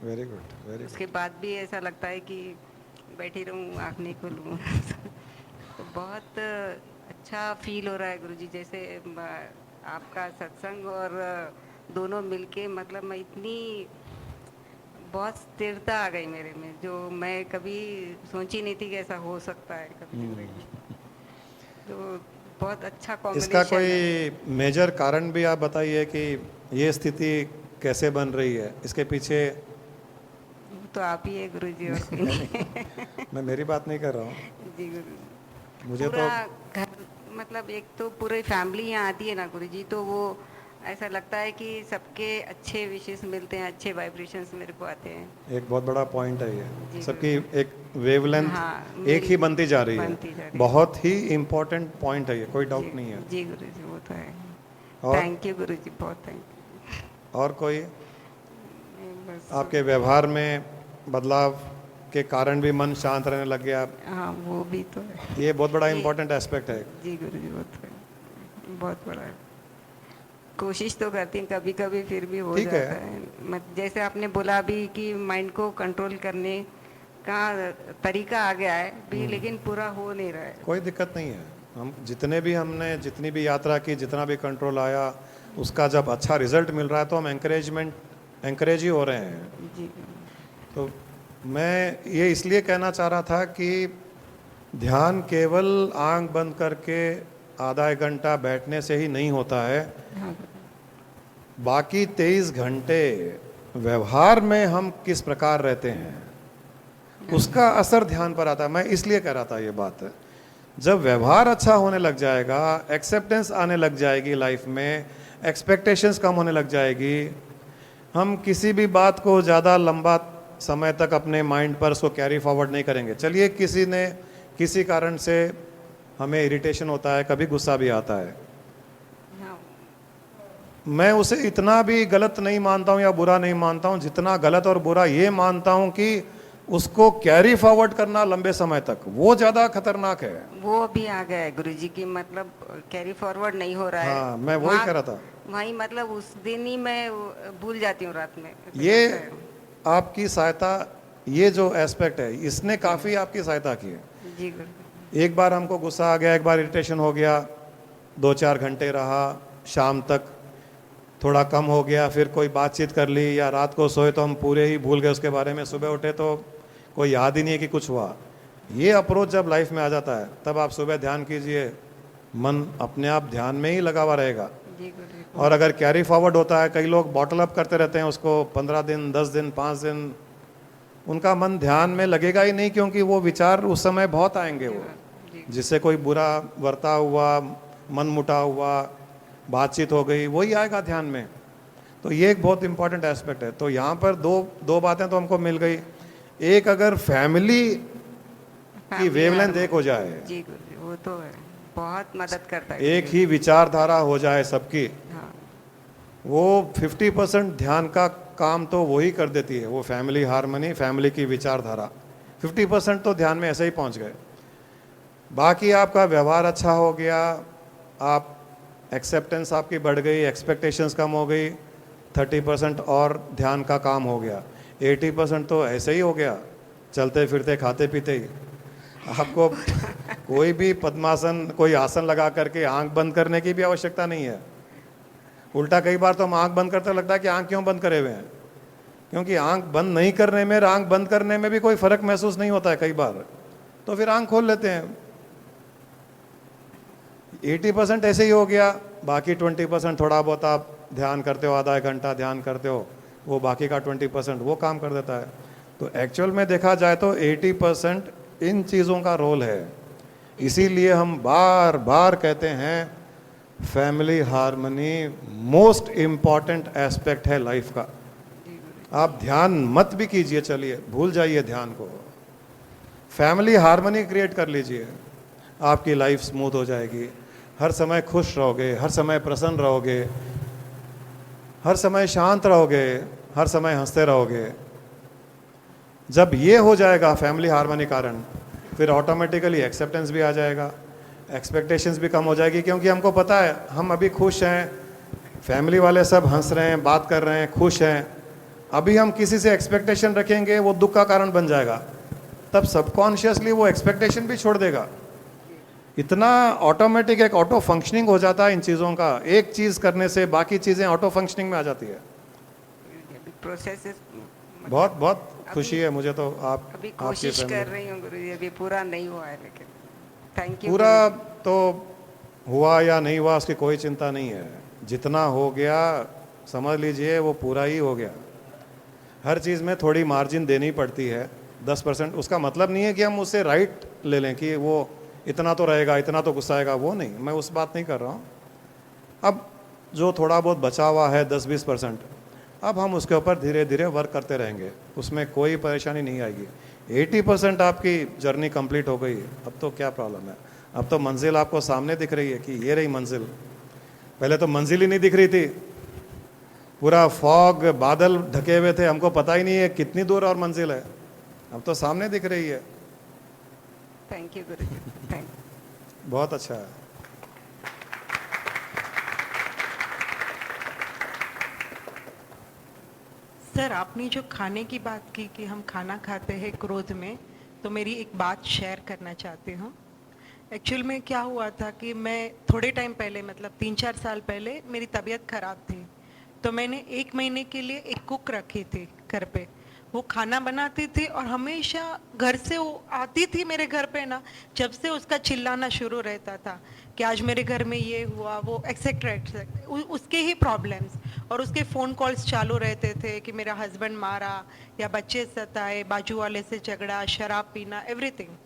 Very good, very good. उसके बाद भी ऐसा लगता है कि बैठी रहूँ, आँख नहीं खोलूँ। तो बहुत अच्छा फील हो रहा है गुरु जी। जैसे आपका सत्संग और दोनों मिलके, मतलब मैं इतनी बहुत स्थिरता आ गई मेरे में, जो मैं कभी सोची नहीं थी कि ऐसा हो सकता है कभी जिंदगी। तो बहुत अच्छा कॉम्बिनेशन। इसका कोई मेजर कारण भी आप बताइए कि ये स्थिति कैसे बन रही है, इसके पीछे? तो आप ही है गुरु जी, और कोई नहीं। मैं मेरी बात नहीं कर रहा हूँ जी गुरु जी। मुझे पूरा तो घर, मतलब एक तो पूरी फैमिली यहाँ आती है ना गुरु जी, तो वो ऐसा लगता है कि सबके अच्छे विशेष मिलते हैं, अच्छे वाइब्रेशंस मेरे को आते हैं। एक बहुत बड़ा पॉइंट है ये, जी सबकी एक वेवलेंथ हाँ, एक ही बनती जा रही बनती जा है। रही है। बहुत ही इम्पोर्टेंट पॉइंट है ये, कोई डाउट नहीं है। जी गुरु जी, वो तो है। और थैंक यू गुरु जी, बहुत थैंक और कोई यू। बस आपके व्यवहार में बदलाव के कारण भी मन शांत रहने लग गया? हाँ, वो भी तो है। ये बहुत बड़ा ये- इम्पोर्टेंट एस्पेक्ट है। जी गुरु जी, वो तो है, बहुत बड़ा है। कोशिश तो करती हूँ कभी कभी, फिर भी हो ठीक है। जाता है। जैसे आपने बोला अभी कि माइंड को कंट्रोल करने का तरीका आ गया है भी, लेकिन पूरा हो नहीं रहा है। कोई दिक्कत नहीं है। हम हमने जितनी भी यात्रा की, जितना भी कंट्रोल आया, उसका जब अच्छा रिजल्ट मिल रहा है तो हम एंकरेज ही हो रहे हैं। जी तो मैं ये इसलिए कहना चाह रहा था कि ध्यान केवल आंख बंद करके आधा एक घंटा बैठने से ही नहीं होता है। हाँ बाकी 23 घंटे व्यवहार में हम किस प्रकार रहते हैं, उसका असर ध्यान पर आता है। मैं इसलिए कह रहा था ये बात। जब व्यवहार अच्छा होने लग जाएगा, एक्सेप्टेंस आने लग जाएगी लाइफ में, एक्सपेक्टेशंस कम होने लग जाएगी, हम किसी भी बात को ज़्यादा लंबा समय तक अपने माइंड पर उसको कैरी फॉरवर्ड नहीं करेंगे। चलिए किसी कारण से हमें इरिटेशन होता है, कभी गुस्सा भी आता है, हाँ मैं उसे इतना भी गलत नहीं मानता हूँ या बुरा नहीं मानता हूँ, जितना गलत और बुरा ये मानता हूँ कि उसको कैरी फॉरवर्ड करना लंबे समय तक, वो ज़्यादा खतरनाक है। वो अभी आ गया है गुरु जी की, मतलब कैरी फॉरवर्ड नहीं हो रहा है। हाँ, मैं वही कह रहा था। वही मतलब उस दिन ही मैं भूल जाती हूँ रात में। ये आपकी सहायता, ये जो एस्पेक्ट है, इसने काफ़ी आपकी सहायता की है। जी गुरु। एक बार हमको गुस्सा आ गया, एक बार इरिटेशन हो गया, 2-4 घंटे रहा, शाम तक थोड़ा कम हो गया, फिर कोई बातचीत कर ली, या रात को सोए तो हम पूरे ही भूल गए उसके बारे में, सुबह उठे तो कोई याद ही नहीं है कि कुछ हुआ। ये अप्रोच जब लाइफ में आ जाता है, तब आप सुबह ध्यान कीजिए, मन अपने आप ध्यान में ही लगा हुआ रहेगा। जी गुरु जी। और अगर कैरी फॉरवर्ड होता है, कई लोग बॉटल अप करते रहते हैं उसको 15 दिन, 10 दिन, 5 दिन, उनका मन ध्यान में लगेगा ही नहीं, क्योंकि वो विचार उस समय बहुत आएंगे, वो जिससे कोई बुरा बर्ताव हुआ, मन मुटाव हुआ, बातचीत हो गई, वही आएगा ध्यान में। तो ये एक बहुत इंपॉर्टेंट एस्पेक्ट है। तो यहाँ पर दो बातें तो हमको मिल गई। एक, अगर फैमिली की वेवलेंथ एक हो जाए, जी गुरु जी, वो तो है, बहुत मदद करता है। एक ही विचारधारा हो जाए सबकी, हाँ वो 50% ध्यान का काम तो वही कर देती है। वो फैमिली हार्मनी, फैमिली की विचारधारा, 50% तो ध्यान में ऐसे ही पहुंच गए। बाकी आपका व्यवहार अच्छा हो गया, आप एक्सेप्टेंस आपकी बढ़ गई, एक्सपेक्टेशंस कम हो गई, 30% और ध्यान का काम हो गया। 80% तो ऐसे ही हो गया, चलते फिरते खाते पीते ही। आपको कोई भी पद्मासन, कोई आसन लगा करके आंख बंद करने की भी आवश्यकता नहीं है। उल्टा कई बार तो हम आंख बंद करते लगता है कि आंख क्यों बंद करे हुए हैं, क्योंकि आंख बंद नहीं करने में और आंख बंद करने में भी कोई फर्क महसूस नहीं होता है कई बार, तो फिर आंख खोल लेते हैं। 80% ऐसे ही हो गया, बाकी 20% थोड़ा बहुत आप ध्यान करते हो, आधा एक घंटा ध्यान करते हो, वो बाकी का 20% वो काम कर देता है। तो एक्चुअल में देखा जाए तो 80% इन चीज़ों का रोल है। इसीलिए हम बार बार कहते हैं family harmony most important aspect है लाइफ का। आप ध्यान मत भी कीजिए, चलिए भूल जाइए ध्यान को, फैमिली हार्मनी क्रिएट कर लीजिए, आपकी लाइफ स्मूथ हो जाएगी। हर समय खुश रहोगे, हर समय प्रसन्न रहोगे, हर समय शांत रहोगे, हर समय हंसते रहोगे। जब ये हो जाएगा फैमिली हार्मनी कारण, फिर ऑटोमेटिकली एक्सेप्टेंस भी आ जाएगा, एक्सपेक्टेशंस भी कम हो जाएगी, क्योंकि हमको पता है हम अभी खुश हैं, फैमिली वाले सब हंस रहे हैं, बात कर रहे हैं, खुश हैं। अभी हम किसी से एक्सपेक्टेशन रखेंगे, वो दुख का कारण बन जाएगा, तब सबकॉन्शियसली वो एक्सपेक्टेशन भी छोड़ देगा। इतना ऑटोमेटिक एक ऑटो फंक्शनिंग हो जाता है इन चीज़ों का, एक चीज़ करने से बाकी चीज़ें ऑटो फंक्शनिंग में आ जाती है। प्रोसेस बहुत बहुत खुशी है मुझे तो आप अभी आपकी कोशिश family- कर रही हूँ गुरुजी, अभी पूरा नहीं हुआ है, लेकिन थैंक यू। पूरा तो हुआ या नहीं हुआ उसकी कोई चिंता नहीं है, जितना हो गया समझ लीजिए वो पूरा ही हो गया। हर चीज़ में थोड़ी मार्जिन देनी पड़ती है, 10%। उसका मतलब नहीं है कि हम उससे राइट ले लें कि वो इतना तो रहेगा, इतना तो गुस्सा आएगा, वो नहीं, मैं उस बात नहीं कर रहा हूँ। अब जो थोड़ा बहुत बचा हुआ है 10-20%, अब हम उसके ऊपर धीरे धीरे वर्क करते रहेंगे, उसमें कोई परेशानी नहीं आएगी। 80% आपकी जर्नी कंप्लीट हो गई, अब तो क्या प्रॉब्लम है? अब तो मंजिल आपको सामने दिख रही है कि ये रही मंजिल। पहले तो मंजिल ही नहीं दिख रही थी, पूरा फॉग, बादल ढके हुए थे, हमको पता ही नहीं है कितनी दूर और मंजिल है। अब तो सामने दिख रही है। थैंक यू गुरुजी, थैंक बहुत अच्छा है। सर, आपने जो खाने की बात की कि हम खाना खाते हैं क्रोध में, तो मेरी एक बात शेयर करना चाहती हूँ। एक्चुअल में क्या हुआ था कि मैं थोड़े टाइम पहले, मतलब 3-4 साल पहले मेरी तबीयत ख़राब थी, तो मैंने 1 महीने के लिए एक कुक रखी थी घर पे। वो खाना बनाती थी और हमेशा घर से वो आती थी मेरे घर पे ना, जब से उसका चिल्लाना शुरू रहता था कि आज मेरे घर में ये हुआ, वो एक्सेट्रा एक्सेट्रा, उसके ही प्रॉब्लम्स। और उसके फ़ोन कॉल्स चालू रहते थे कि मेरा हस्बैंड मारा या बच्चे सताए, बाजू वाले से झगड़ा, शराब पीना, एवरीथिंग।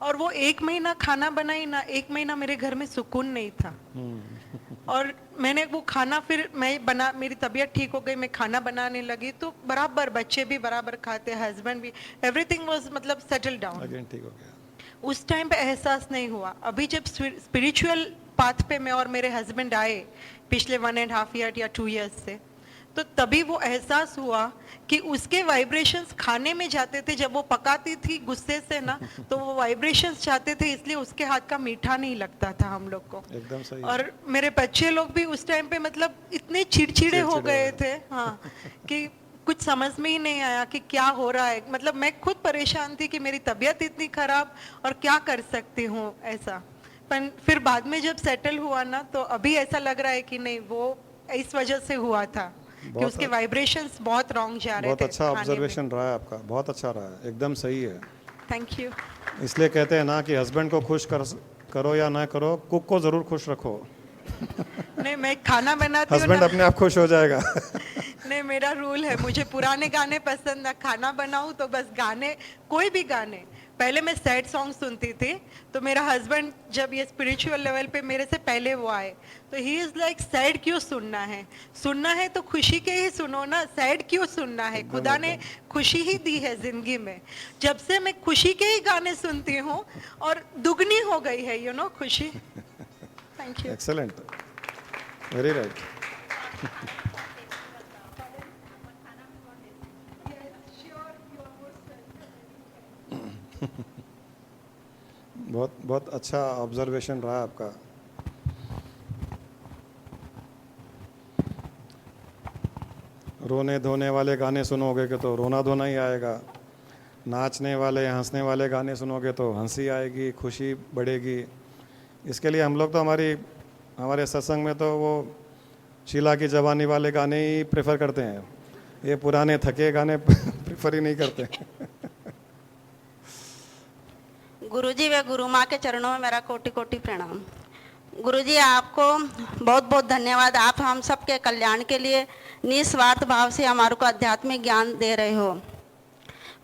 और वो 1 महीना खाना बनाई ना, 1 महीना मेरे घर में सुकून नहीं था। और मैंने वो खाना फिर मेरी तबीयत ठीक हो गई, मैं खाना बनाने लगी तो बराबर बच्चे भी बराबर खाते, हस्बैंड भी, एवरीथिंग वाज मतलब सेटल डाउन। अगेन ठीक हो गया। उस टाइम पे एहसास नहीं हुआ। अभी जब स्पिरिचुअल पाथ पे मैं और मेरे हस्बैंड आए पिछले 1.5 ईयर या 2 ईयर्स से, तो तभी वो एहसास हुआ कि उसके वाइब्रेशंस खाने में जाते थे। जब वो पकाती थी गुस्से से ना, तो वो वाइब्रेशंस जाते थे, इसलिए उसके हाथ का मीठा नहीं लगता था हम लोग को। एकदम सही। और मेरे बच्चे लोग भी उस टाइम पे मतलब इतने चिड़चिड़े हो गए थे, हाँ, कि कुछ समझ में ही नहीं आया कि क्या हो रहा है। मतलब मैं खुद परेशान थी कि मेरी तबीयत इतनी खराब और क्या कर सकती हूँ ऐसा। पर फिर बाद में जब सेटल हुआ ना, तो अभी ऐसा लग रहा है कि नहीं, वो इस वजह से हुआ था कि उसके वाइब्रेशंस बहुत रॉन्ग जा रहे थे। बहुत अच्छा ऑब्जर्वेशन रहा है आपका, बहुत अच्छा रहा है, एकदम सही है। Thank you. इसलिए कहते हैं ना कि हस्बैंड को खुश करो या ना करो, कुक को ज़रूर खुश रखो। नहीं, मैं खाना बनाती हूँ हस्बैंड ना, अपने आप खुश हो जाएगा। नहीं, मेरा रूल है, मुझे पुराने गाने पसंद है। खाना बनाऊं तो बस गाने, कोई भी गाने। पहले मैं सैड सॉन्ग सुनती थी, तो मेरा हस्बैंड जब ये स्पिरिचुअल लेवल पे मेरे से पहले वो आए, तो ही इज लाइक, सैड क्यों सुनना है? सुनना है तो खुशी के ही सुनो ना, सैड क्यों सुनना है? खुदा ने खुशी ही दी है जिंदगी में। जब से मैं खुशी के ही गाने सुनती हूँ और दुगनी हो गई है खुशी। Thank you. Excellent, very right. बहुत बहुत अच्छा ऑब्जर्वेशन रहा आपका। रोने धोने वाले गाने सुनोगे कि तो रोना धोना ही आएगा। नाचने वाले हंसने वाले गाने सुनोगे तो हंसी आएगी, खुशी बढ़ेगी। इसके लिए हम लोग तो हमारे सत्संग में तो वो शीला की जवानी वाले गाने ही प्रेफर करते हैं, ये पुराने थके गाने प्रेफर ही नहीं करते। गुरुजी व गुरु माँ के चरणों में मेरा कोटि कोटि प्रणाम। गुरुजी आपको बहुत बहुत धन्यवाद। आप हम सब के कल्याण के लिए निस्वार्थ भाव से हमारे को आध्यात्मिक ज्ञान दे रहे हो।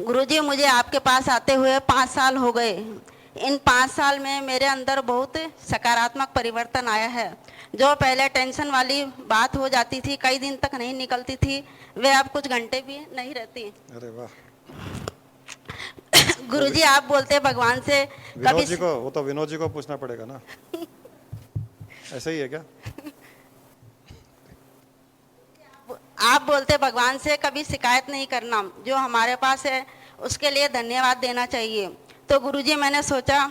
गुरुजी मुझे आपके पास आते हुए 5 साल हो गए। इन 5 साल में मेरे अंदर बहुत सकारात्मक परिवर्तन आया है। जो पहले टेंशन वाली बात हो जाती थी, कई दिन तक नहीं निकलती थी, वे अब कुछ घंटे भी नहीं रहती। अरे वाह। गुरुजी आप बोलते हैं भगवान से विनोद जी को, वो तो विनोद जी को पूछना पड़ेगा ना। ऐसा ही है क्या? आप बोलते भगवान से कभी शिकायत नहीं करना, जो हमारे पास है उसके लिए धन्यवाद देना चाहिए। तो गुरुजी मैंने सोचा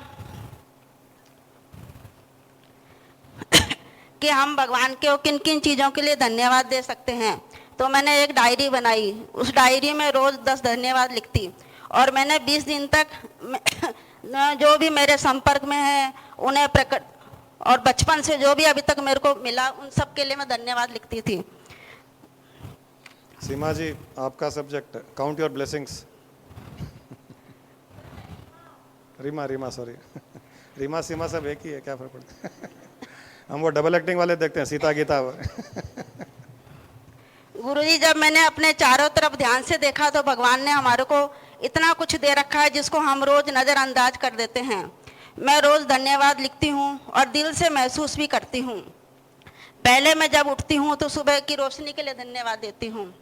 कि हम भगवान के किन किन चीज़ों के लिए धन्यवाद दे सकते हैं। तो मैंने एक डायरी बनाई, उस डायरी में रोज़ 10 धन्यवाद लिखती और मैंने 20 दिन तक जो भी मेरे संपर्क में है उन्हें प्रकट, और बचपन से जो भी अभी तक मेरे को मिला उन सब के लिए मैं धन्यवाद लिखती थी। सीमा जी, आपका subject count your blessings. Reema sorry, Reema Seema सब एक ही है, क्या फर्क पड़ता है? हम वो डबल एक्टिंग वाले देखते हैं, सीता गीता। गुरुजी जब मैंने अपने चारों तरफ ध्यान से देखा तो भगवान ने हमारे को इतना कुछ दे रखा है जिसको हम रोज नज़रअंदाज कर देते हैं। मैं रोज धन्यवाद लिखती हूँ और दिल से महसूस भी करती हूँ। पहले मैं जब उठती हूँ तो सुबह की रोशनी के लिए धन्यवाद देती हूँ,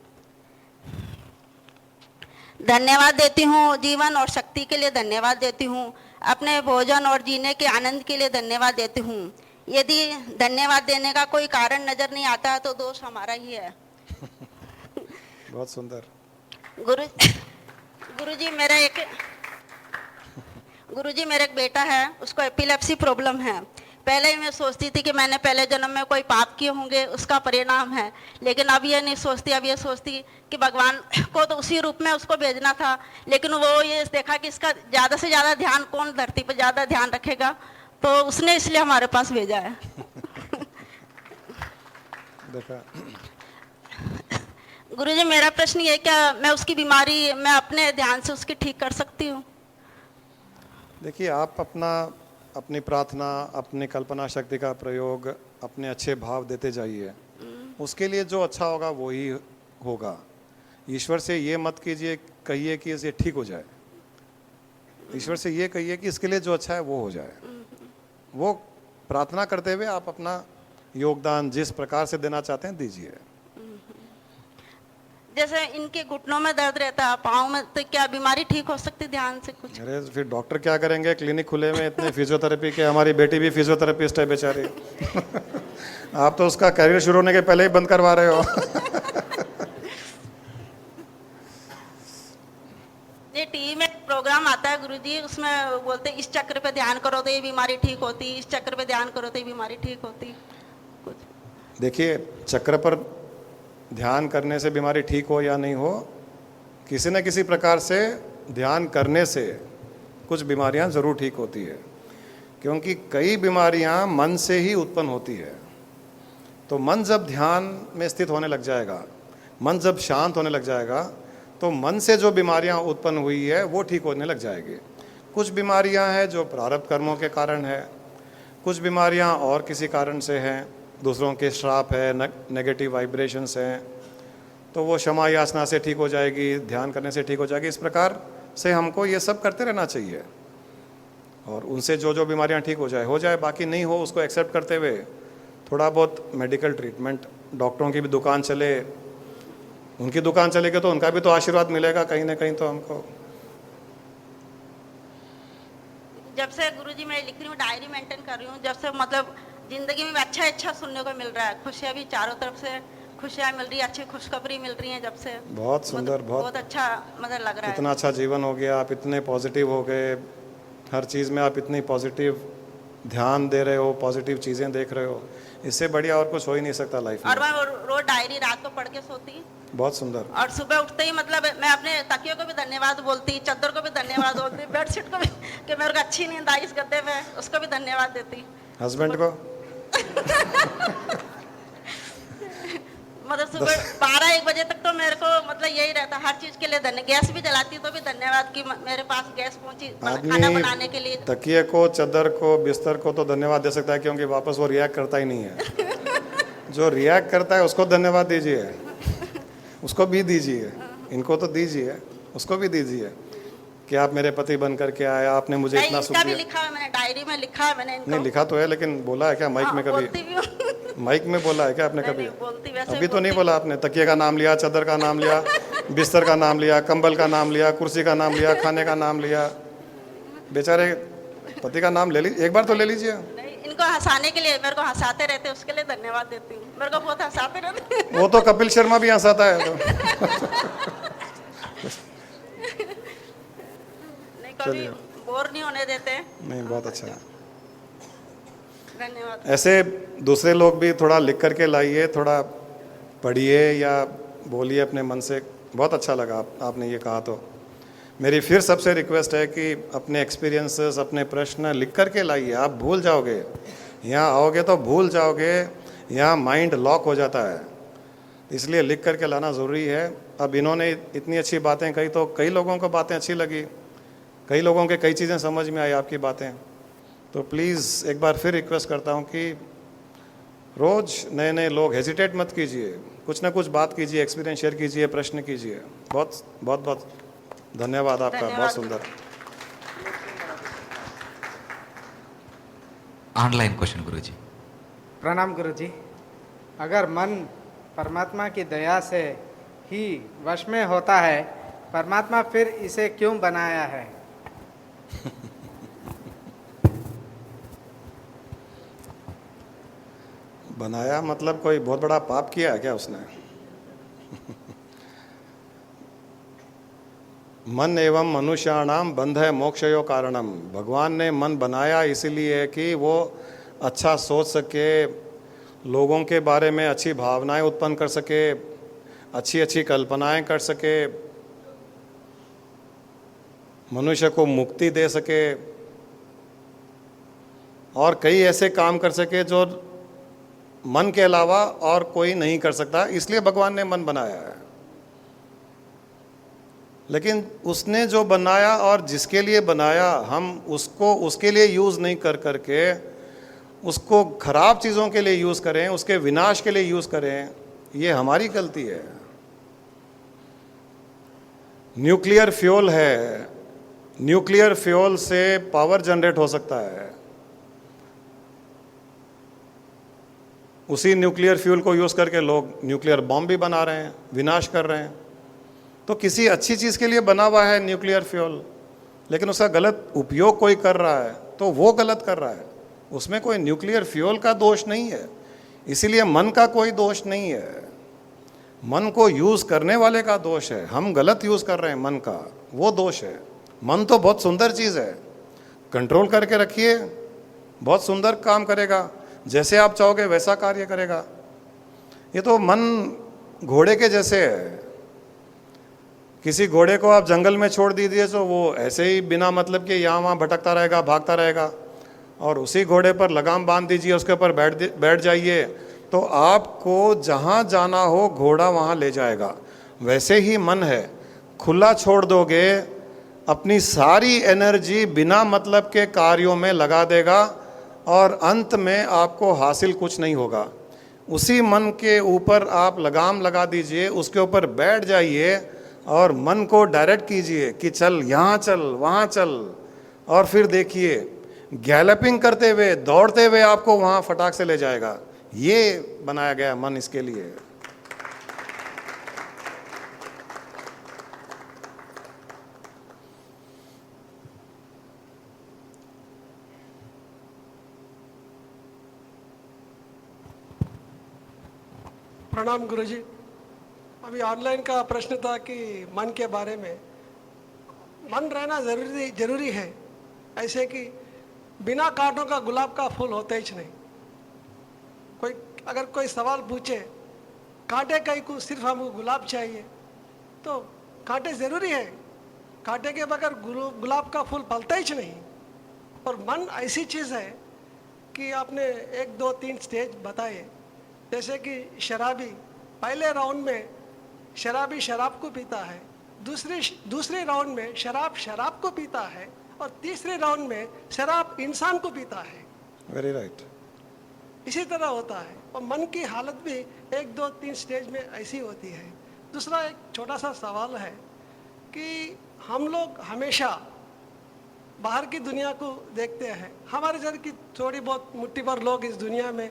धन्यवाद देती हूँ। जीवन और शक्ति के लिए धन्यवाद देती हूँ। अपने भोजन और जीने के आनंद के लिए धन्यवाद देती हूँ। यदि धन्यवाद देने का कोई कारण नजर नहीं आता है तो दोष हमारा ही है। बहुत सुंदर। गुरुजी मेरा एक बेटा है, उसको एपिलेप्सी प्रॉब्लम है। पहले ही मैं सोचती थी कि मैंने पहले जन्म में कोई पाप किए होंगे, उसका परिणाम है। लेकिन अब ये नहीं सोचती, अब ये सोचती कि भगवान को तो उसी रूप में उसको भेजना था, लेकिन वो ये देखा कि इसका ज़्यादा से ज़्यादा ध्यान कौन धरती पर ज़्यादा ध्यान रखेगा, तो उसने इसलिए हमारे पास भेजा है। देखा। गुरुजी मेरा प्रश्न ये, क्या मैं उसकी बीमारी मैं अपने ध्यान से उसकी ठीक कर सकती हूँ? देखिए, आप अपनी प्रार्थना, अपनी कल्पना शक्ति का प्रयोग, अपने अच्छे भाव देते जाइए। उसके लिए जो अच्छा होगा वो ही होगा। ईश्वर से ये मत कहिए कि ये ठीक हो जाए। ईश्वर से ये कहिए कि इसके लिए जो अच्छा है वो हो जाए। वो प्रार्थना करते हुए आप अपना योगदान जिस प्रकार से देना चाहते हैं दीजिए। जैसे इनके घुटनों में दर्द रहता है, पाँव में, तो क्या बीमारी ठीक हो सकती ध्यान से कुछ? अरे फिर डॉक्टर क्या करेंगे? क्लिनिक खुले में इतने फिजियोथेरेपी के। हमारी बेटी भी फिजियोथेरेपिस्ट है बेचारी। आप तो उसका करियर शुरू होने के पहले ही बंद करवा रहे हो। ये टीवी में प्रोग्राम आता है गुरुजी, उसमें बोलते इस चक्र पे ध्यान करो तो ये बीमारी ठीक होती, इस चक्र पे ध्यान करो तो ये बीमारी ठीक होती। कुछ देखिए, चक्र पर ध्यान करने से बीमारी ठीक हो या नहीं हो, किसी न किसी प्रकार से ध्यान करने से कुछ बीमारियां ज़रूर ठीक होती है, क्योंकि कई बीमारियां मन से ही उत्पन्न होती है। तो मन जब ध्यान में स्थित होने लग जाएगा, मन जब शांत होने लग जाएगा, तो मन से जो बीमारियां उत्पन्न हुई है वो ठीक होने लग जाएगी। कुछ बीमारियां हैं जो प्रारब्ध कर्मों के कारण है, कुछ बीमारियां और किसी कारण से हैं, दूसरों के श्राप है, नेगेटिव वाइब्रेशंस हैं, तो वो क्षमा याचना से ठीक हो जाएगी, ध्यान करने से ठीक हो जाएगी। इस प्रकार से हमको ये सब करते रहना चाहिए और उनसे जो जो बीमारियां ठीक हो जाए, बाकी नहीं हो उसको एक्सेप्ट करते हुए थोड़ा बहुत मेडिकल ट्रीटमेंट, डॉक्टरों की भी दुकान चले, उनकी दुकान चलेगी तो उनका भी तो आशीर्वाद मिलेगा कहीं ना कहीं तो हमको। जब से गुरुजी मैं लिख रही हूँ, डायरी मेंटेन कर रही हूँ, जब से मतलब जिंदगी में अच्छा सुनने को मिल रहा है, खुशियाँ भी चारों तरफ से खुशियाँ मिल रही है, अच्छी खुशखबरी मिल रही है जब से। बहुत सुंदर, बहुत अच्छा मतलब लग रहा है। इतना अच्छा जीवन हो गया, आप इतने पॉजिटिव हो गए, हर चीज़ में आप इतनी पॉजिटिव ध्यान दे रहे हो, पॉजिटिव चीज़ें देख रहे हो, इससे बढ़िया और कुछ हो ही नहीं सकता लाइफ और में। मैं रोज डायरी रात को पढ़ के सोती बहुत सुंदर। और सुबह उठते ही मतलब मैं अपने तकियों को भी धन्यवाद बोलती, चादर को भी धन्यवाद बोलती, बेडशीट को भी कि मेरे को अच्छी नींद आई इस गद्दे में, उसको भी धन्यवाद देती। हस्बैंड को मतलब सुबह 12-1 बजे तक तो मेरे को मतलब यही रहता, हर चीज के लिए धन्य, गैस भी जलाती तो भी धन्यवाद कि मेरे पास गैस पहुंची खाना बनाने के लिए। तकिए को, चादर को, बिस्तर को तो धन्यवाद दे सकता है क्योंकि वापस वो रिएक्ट करता ही नहीं है। जो रिएक्ट करता है उसको धन्यवाद दीजिए, उसको भी दीजिए, इनको तो दीजिए, उसको भी दीजिए कि आप मेरे पति बन करके आए, आपने मुझे इतना सुख इनका भी दिया। लिखा है मैंने, डायरी में लिखा है मैंने इनको। नहीं लिखा तो है, लेकिन बोला है क्या माइक में बोलती कभी? भी हूँ। माइक में बोला है क्या आपने नहीं, कभी? नहीं, बोलती वैसे अभी तो बोलती। नहीं बोला आपने। तकिए का नाम लिया, चादर का नाम लिया, बिस्तर का नाम लिया, कंबल का नाम लिया, कुर्सी का नाम लिया, खाने का नाम लिया। बेचारे पति का नाम ले लीजिए, एक बार तो ले लीजिए। नहीं, इनको हंसाने के लिए, मेरे को हंसाते रहते, उसके लिए धन्यवाद देती हूँ। मेरे को बहुत हंसाते रहते। वो तो कपिल शर्मा भी हंसाता है तो। नहीं, कभी बोर नहीं होने देते। नहीं, बहुत अच्छा है। धन्यवाद। ऐसे दूसरे लोग भी थोड़ा लिख करके लाइए, थोड़ा पढ़िए या बोलिए अपने मन से। बहुत अच्छा लगा आपने ये कहा। तो मेरी फिर सबसे रिक्वेस्ट है कि अपने एक्सपीरियंसेस, अपने प्रश्न लिख करके लाइए। आप भूल जाओगे, यहाँ आओगे तो भूल जाओगे, यहाँ माइंड लॉक हो जाता है, इसलिए लिख करके लाना ज़रूरी है। अब इन्होंने इतनी अच्छी बातें कही तो कई लोगों को बातें अच्छी लगी, कई लोगों के कई चीज़ें समझ में आई आपकी बातें। तो प्लीज़ एक बार फिर रिक्वेस्ट करता हूँ कि रोज़ नए नए लोग, हेजिटेट मत कीजिए, कुछ ना कुछ बात कीजिए, एक्सपीरियंस शेयर कीजिए, प्रश्न कीजिए। बहुत बहुत बहुत धन्यवाद आपका, बहुत सुंदर। ऑनलाइन क्वेश्चन गुरुजी। प्रणाम गुरुजी। अगर मन परमात्मा की दया से ही वश में होता है, परमात्मा फिर इसे क्यों बनाया है? बनाया मतलब कोई बहुत बड़ा पाप किया है क्या उसने? मन एवं मनुष्याणाम बंध है मोक्षयो कारणम। भगवान ने मन बनाया इसीलिए कि वो अच्छा सोच सके, लोगों के बारे में अच्छी भावनाएं उत्पन्न कर सके, अच्छी अच्छी कल्पनाएं कर सके, मनुष्य को मुक्ति दे सके और कई ऐसे काम कर सके जो मन के अलावा और कोई नहीं कर सकता। इसलिए भगवान ने मन बनाया है। लेकिन उसने जो बनाया और जिसके लिए बनाया, हम उसको उसके लिए यूज़ नहीं कर करके उसको खराब चीज़ों के लिए यूज़ करें, उसके विनाश के लिए यूज़ करें, ये हमारी गलती है। न्यूक्लियर फ्यूल है, न्यूक्लियर फ्यूल से पावर जनरेट हो सकता है। उसी न्यूक्लियर फ्यूल को यूज़ करके लोग न्यूक्लियर बॉम्ब भी बना रहे हैं, विनाश कर रहे हैं। तो किसी अच्छी चीज़ के लिए बना हुआ है न्यूक्लियर फ्यूल, लेकिन उसका गलत उपयोग कोई कर रहा है तो वो गलत कर रहा है। उसमें कोई न्यूक्लियर फ्यूल का दोष नहीं है, इसीलिए मन का कोई दोष नहीं है। मन को यूज़ करने वाले का दोष है। हम गलत यूज़ कर रहे हैं मन का, वो दोष है। मन तो बहुत सुंदर चीज़ है, कंट्रोल करके रखिए, बहुत सुंदर काम करेगा। जैसे आप चाहोगे वैसा कार्य करेगा। ये तो मन घोड़े के जैसे है। किसी घोड़े को आप जंगल में छोड़ दीजिए तो वो ऐसे ही बिना मतलब के यहाँ वहाँ भटकता रहेगा, भागता रहेगा। और उसी घोड़े पर लगाम बांध दीजिए, उसके ऊपर बैठ जाइए, तो आपको जहाँ जाना हो घोड़ा वहाँ ले जाएगा। वैसे ही मन है, खुला छोड़ दोगे अपनी सारी एनर्जी बिना मतलब के कार्यों में लगा देगा और अंत में आपको हासिल कुछ नहीं होगा। उसी मन के ऊपर आप लगाम लगा दीजिए, उसके ऊपर बैठ जाइए और मन को डायरेक्ट कीजिए कि चल यहाँ चल, वहाँ चल, और फिर देखिए गैलपिंग करते हुए, दौड़ते हुए आपको वहाँ फटाक से ले जाएगा। ये बनाया गया मन इसके लिए। प्रणाम गुरुजी। अभी ऑनलाइन का प्रश्न था कि मन के बारे में। मन रहना जरूरी है। ऐसे कि बिना कांटों का गुलाब का फूल होते ही नहीं। कोई अगर कोई सवाल पूछे कांटे कहीं को सिर्फ हमको गुलाब चाहिए, तो कांटे ज़रूरी है, कांटे के बगैर गुलाब का फूल फलता ही नहीं। और मन ऐसी चीज़ है कि आपने 1 2 3 स्टेज बताए, जैसे कि शराबी पहले राउंड में शराबी शराब को पीता है, दूसरे राउंड में शराब को पीता है, और तीसरे राउंड में शराब इंसान को पीता है। Very right. इसी तरह होता है, और मन की हालत भी 1 2 3 स्टेज में ऐसी होती है। दूसरा एक छोटा सा सवाल है कि हम लोग हमेशा बाहर की दुनिया को देखते हैं, हमारे जर की थोड़ी बहुत मुट्ठी भर लोग इस दुनिया में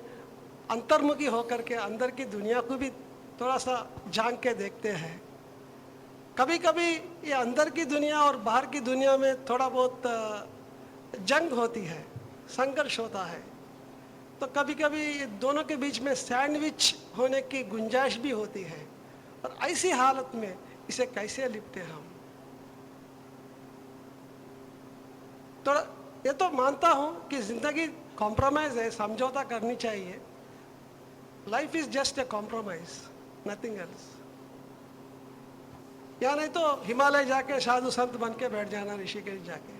अंतर्मुखी होकर के अंदर की दुनिया को भी थोड़ा सा झांक के देखते हैं। कभी कभी ये अंदर की दुनिया और बाहर की दुनिया में थोड़ा बहुत जंग होती है, संघर्ष होता है, तो कभी कभी ये दोनों के बीच में सैंडविच होने की गुंजाइश भी होती है। और ऐसी हालत में इसे कैसे लिपटे हम? तो ये तो मानता हूँ कि जिंदगी कॉम्प्रोमाइज है, समझौता करनी चाहिए। Life is just a compromise, nothing else. या नहीं तो हिमालय जाके साधु संत बन के बैठ जाना, ऋषिकेश जाके।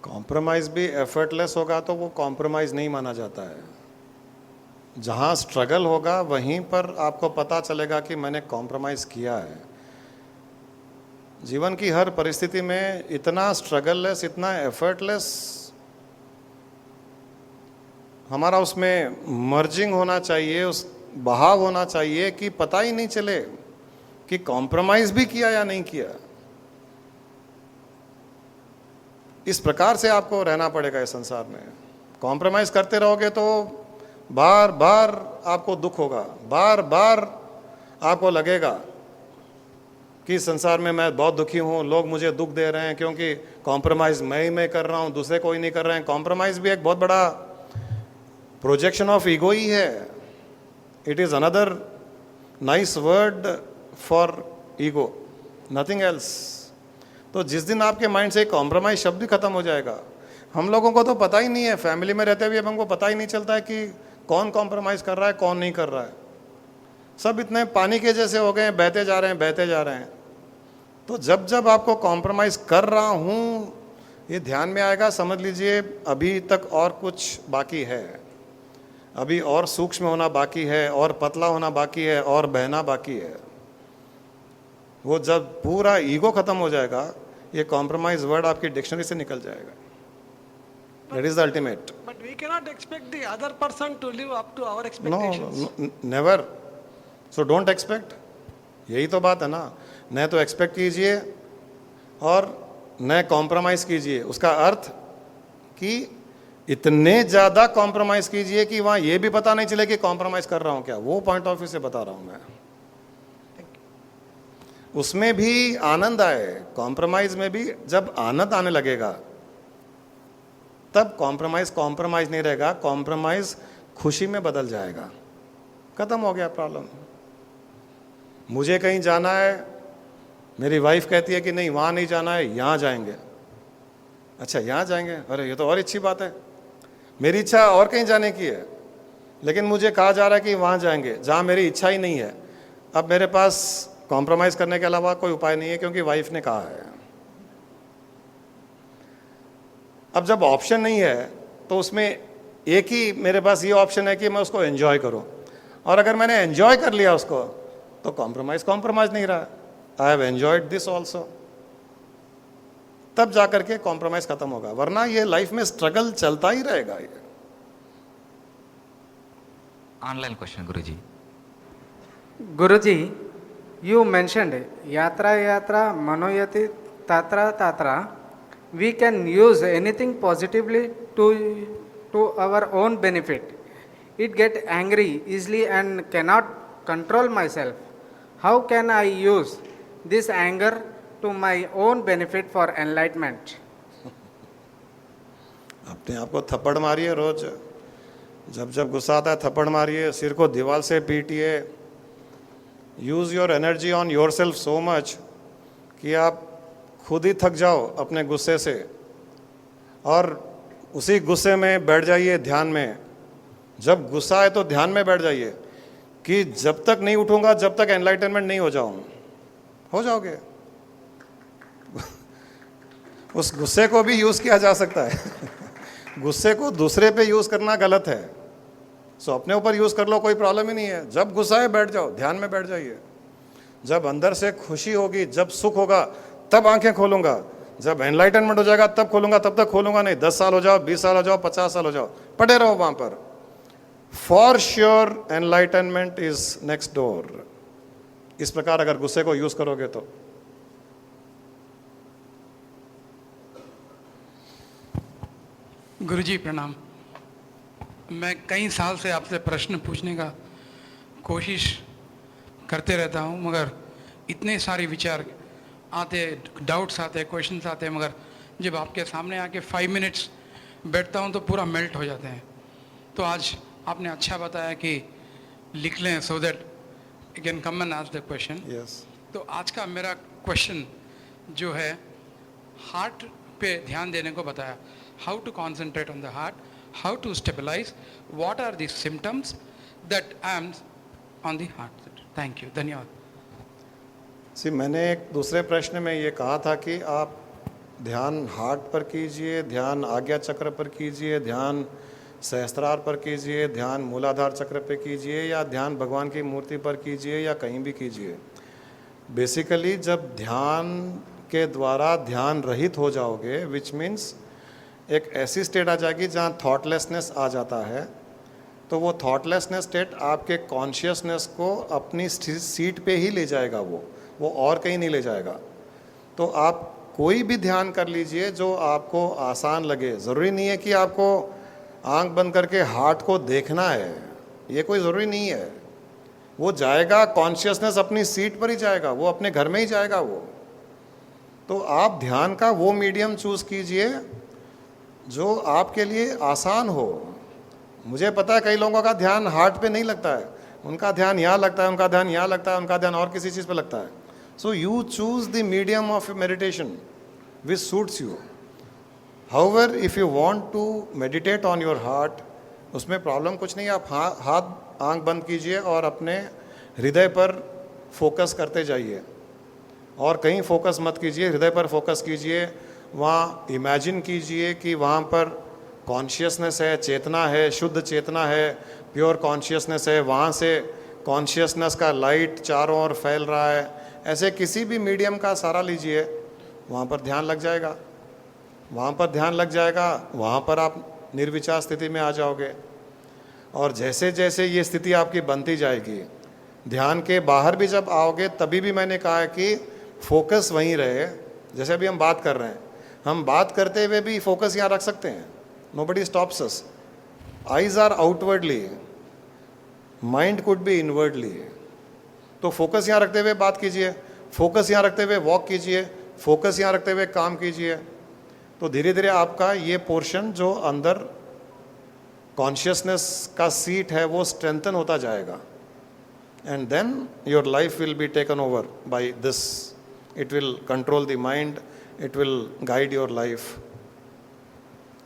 कॉम्प्रोमाइज भी एफर्टलेस होगा तो वो कॉम्प्रोमाइज नहीं माना जाता है। जहाँ स्ट्रगल होगा वहीं पर आपको पता चलेगा कि मैंने कॉम्प्रोमाइज किया है। जीवन की हर परिस्थिति में इतना स्ट्रगललेस, इतना एफर्टलेस हमारा उसमें मर्जिंग होना चाहिए, उस बहाव होना चाहिए कि पता ही नहीं चले कि कॉम्प्रोमाइज भी किया या नहीं किया। इस प्रकार से आपको रहना पड़ेगा इस संसार में। कॉम्प्रोमाइज करते रहोगे तो बार बार आपको दुख होगा, बार बार आपको लगेगा कि इस संसार में मैं बहुत दुखी हूँ, लोग मुझे दुख दे रहे हैं क्योंकि कॉम्प्रोमाइज मैं कर रहा हूँ, दूसरे कोई नहीं कर रहे हैं। कॉम्प्रोमाइज भी एक बहुत बड़ा प्रोजेक्शन ऑफ ईगो ही है। It is another nice word for ego, nothing else. तो जिस दिन आपके माइंड से कॉम्प्रोमाइज शब्द ही खत्म हो जाएगा, हम लोगों को तो पता ही नहीं है, फैमिली में रहते हुए हमको पता ही नहीं चलता है कि कौन कॉम्प्रोमाइज कर रहा है, कौन नहीं कर रहा है। सब इतने पानी के जैसे हो गए हैं, बहते जा रहे हैं, बहते जा रहे हैं। तो जब जब आपको कॉम्प्रोमाइज कर रहा हूँ ये ध्यान में आएगा, समझ लीजिए अभी तक और कुछ बाकी है, अभी और सूक्ष्म होना बाकी है, और पतला होना बाकी है, और बहना बाकी है। वो जब पूरा ईगो खत्म हो जाएगा, ये कॉम्प्रोमाइज वर्ड आपकी डिक्शनरी से निकल जाएगा। That is the ultimate. But we cannot expect the other person to live up to our no, expectations. Never. So don't expect. यही तो बात है ना, न तो एक्सपेक्ट कीजिए और न कॉम्प्रोमाइज कीजिए। उसका अर्थ कि इतने ज़्यादा कॉम्प्रोमाइज कीजिए कि वहाँ ये भी पता नहीं चले कि कॉम्प्रोमाइज कर रहा हूँ क्या। वो पॉइंट ऑफ व्यू से बता रहा हूँ मैं। उसमें भी आनंद आए, कॉम्प्रोमाइज में भी जब आनंद आने लगेगा तब कॉम्प्रोमाइज नहीं रहेगा, कॉम्प्रोमाइज खुशी में बदल जाएगा। खत्म हो गया प्रॉब्लम। मुझे कहीं जाना है, मेरी वाइफ कहती है कि नहीं वहाँ नहीं जाना है, यहाँ जाएंगे। अच्छा यहाँ जाएंगे, अरे ये तो और अच्छी बात है। मेरी इच्छा और कहीं जाने की है, लेकिन मुझे कहा जा रहा है कि वहाँ जाएंगे जहाँ मेरी इच्छा ही नहीं है। अब मेरे पास कॉम्प्रोमाइज़ करने के अलावा कोई उपाय नहीं है, क्योंकि वाइफ ने कहा है। अब जब ऑप्शन नहीं है तो उसमें एक ही मेरे पास ये ऑप्शन है कि मैं उसको एंजॉय करूं, और अगर मैंने एंजॉय कर लिया उसको तो कॉम्प्रोमाइज नहीं रहा। I have enjoyed this also. तब जाकर के कॉम्प्रोमाइज खत्म होगा, वरना ये लाइफ में स्ट्रगल चलता ही रहेगा। ये Online question, Guruji. Guruji, you mentioned yatra yatra manoyati tatra tatra. We can use anything positively to our own benefit. It get angry easily and cannot control myself. How can I use this anger to my own benefit for enlightenment? अपने आप को थप्पड़ मारिए रोज, जब जब गुस्सा आता है थप्पड़ मारिए, सिर को दीवार से पीटिए। Use your energy on yourself so much कि आप खुद ही थक जाओ अपने गुस्से से, और उसी गुस्से में बैठ जाइए ध्यान में। जब गुस्सा आए तो ध्यान में बैठ जाइए कि जब तक नहीं उठूंगा, जब तक एनलाइटनमेंट नहीं हो जाऊं, हो जाओगे। उस गुस्से को भी यूज किया जा सकता है। गुस्से को दूसरे पे यूज करना गलत है। सो अपने ऊपर यूज कर लो, कोई प्रॉब्लम ही नहीं है। जब गुस्सा है बैठ जाओ, ध्यान में बैठ जाइए। जब अंदर से खुशी होगी, जब सुख होगा, तब आंखें खोलूंगा। जब एनलाइटनमेंट हो जाएगा तब खोलूंगा, तब तक खोलूंगा नहीं। 10 साल हो जाओ, 20 साल हो जाओ, 50 साल हो जाओ, पड़े रहो वहां पर। For sure enlightenment is next door. इस प्रकार अगर गुस्से को यूज करोगे तो। गुरुजी प्रणाम। मैं कई साल से आपसे प्रश्न पूछने का कोशिश करते रहता हूँ, मगर इतने सारे विचार आते, डाउट्स आते, क्वेश्चंस आते हैं, मगर जब आपके सामने आके 5 मिनट्स बैठता हूँ तो पूरा मेल्ट हो जाते हैं। तो आज आपने अच्छा बताया कि लिख लें so that you can come and ask the question. Yes. तो आज का मेरा क्वेश्चन जो है, हार्ट पे ध्यान देने को बताया, how to concentrate on the heart, how to stabilise, what are the symptoms that I am on the heart. Thank you, धन्यवाद। मैंने एक दूसरे प्रश्न में ये कहा था कि आप ध्यान हार्ट पर कीजिए, ध्यान आज्ञा चक्र पर कीजिए, ध्यान सहस्त्रार पर कीजिए, ध्यान मूलाधार चक्र पे कीजिए, या ध्यान भगवान की मूर्ति पर कीजिए, या कहीं भी कीजिए। बेसिकली जब ध्यान के द्वारा ध्यान रहित हो जाओगे, विच मीन्स एक ऐसी स्टेट आ जाएगी जहाँ थॉटलेसनेस आ जाता है, तो वो थॉटलेसनेस स्टेट आपके कॉन्शियसनेस को अपनी सीट पे ही ले जाएगा, वो और कहीं नहीं ले जाएगा। तो आप कोई भी ध्यान कर लीजिए जो आपको आसान लगे। ज़रूरी नहीं है कि आपको आंख बंद करके हार्ट को देखना है, ये कोई ज़रूरी नहीं है। वो जाएगा, कॉन्शियसनेस अपनी सीट पर ही जाएगा, वो अपने घर में ही जाएगा वो। तो आप ध्यान का वो मीडियम चूज़ कीजिए जो आपके लिए आसान हो। मुझे पता है कई लोगों का ध्यान हार्ट पे नहीं लगता है, उनका ध्यान यहाँ लगता है, उनका ध्यान यहाँ लगता है, उनका ध्यान और किसी चीज़ पे लगता है। So you choose the medium of meditation which suits you. However if you want to meditate on your heart, उसमें प्रॉब्लम कुछ नहीं है। आप हाथ आंख बंद कीजिए और अपने हृदय पर फोकस करते जाइए, और कहीं फोकस मत कीजिए, हृदय पर फोकस कीजिए। वहाँ इमेजिन कीजिए कि वहाँ पर कॉन्शियसनेस है, चेतना है, शुद्ध चेतना है, प्योर कॉन्शियसनेस है। वहाँ से कॉन्शियसनेस का लाइट चारों ओर फैल रहा है। ऐसे किसी भी मीडियम का सहारा लीजिए, वहाँ पर ध्यान लग जाएगा, वहाँ पर ध्यान लग जाएगा, वहाँ पर आप निर्विचार स्थिति में आ जाओगे। और जैसे जैसे ये स्थिति आपकी बनती जाएगी, ध्यान के बाहर भी जब आओगे, तभी भी मैंने कहा है कि फोकस वहीं रहे। जैसे अभी हम बात कर रहे हैं, हम बात करते हुए भी फोकस यहाँ रख सकते हैं। Nobody stops us. Eyes are outwardly, mind could be inwardly. तो फोकस यहाँ रखते हुए बात कीजिए, फोकस यहाँ रखते हुए वॉक कीजिए, फोकस यहाँ रखते हुए काम कीजिए। तो धीरे धीरे आपका ये पोर्शन जो अंदर कॉन्शियसनेस का सीट है वो स्ट्रेंथन होता जाएगा, and then your life will be taken over by this. It will control the mind, it will guide your life.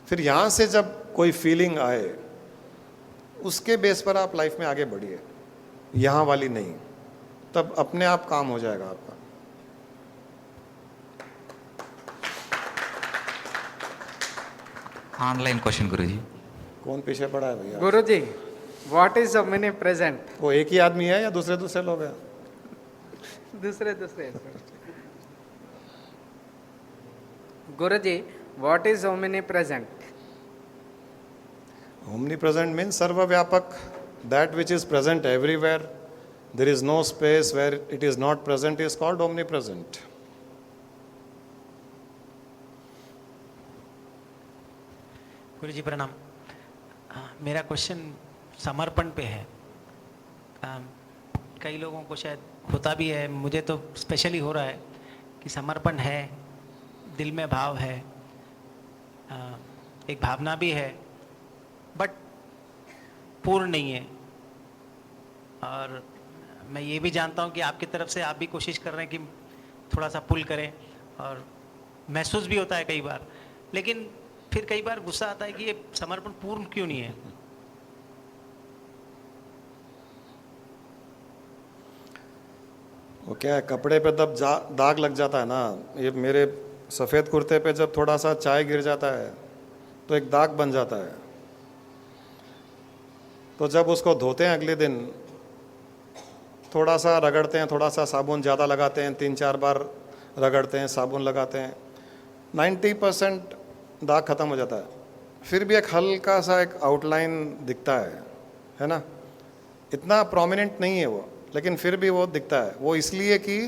फिर यहाँ से जब कोई फीलिंग आए, उसके बेस पर आप लाइफ में आगे बढ़िए, यहाँ वाली नहीं। तब अपने आप काम हो जाएगा आपका। ऑनलाइन क्वेश्चन गुरुजी। कौन पीछे पड़ा है भैया? गुरुजी, व्हाट इज ओमनी प्रेजेंट? वो एक ही आदमी है या दूसरे दूसरे लोग हैं? दूसरे Guruji, what is omnipresent? Omnipresent means सर्वव्यापक, that which is present everywhere. There is no space where it is not present is called omnipresent. गुरुजी प्रणाम। मेरा क्वेश्चन समर्पण पे है। कई लोगों को शायद होता भी है, मुझे तो स्पेशली हो रहा है कि समर्पण है, दिल में भाव है, एक भावना भी है, बट पूर्ण नहीं है। और मैं ये भी जानता हूँ कि आपकी तरफ से आप भी कोशिश कर रहे हैं कि थोड़ा सा पुल करें, और महसूस भी होता है कई बार, लेकिन फिर कई बार गुस्सा आता है कि ये समर्पण पूर्ण क्यों नहीं है। वो क्या है, कपड़े पे जब दाग लग जाता है ना, ये मेरे सफ़ेद कुर्ते पे जब थोड़ा सा चाय गिर जाता है तो एक दाग बन जाता है। तो जब उसको धोते हैं अगले दिन, थोड़ा सा रगड़ते हैं, थोड़ा सा साबुन ज़्यादा लगाते हैं, 3-4 बार रगड़ते हैं, साबुन लगाते हैं, 90% दाग ख़त्म हो जाता है। फिर भी एक हल्का सा एक आउटलाइन दिखता है ना, इतना प्रोमिनेंट नहीं है वो, लेकिन फिर भी वो दिखता है। वो इसलिए कि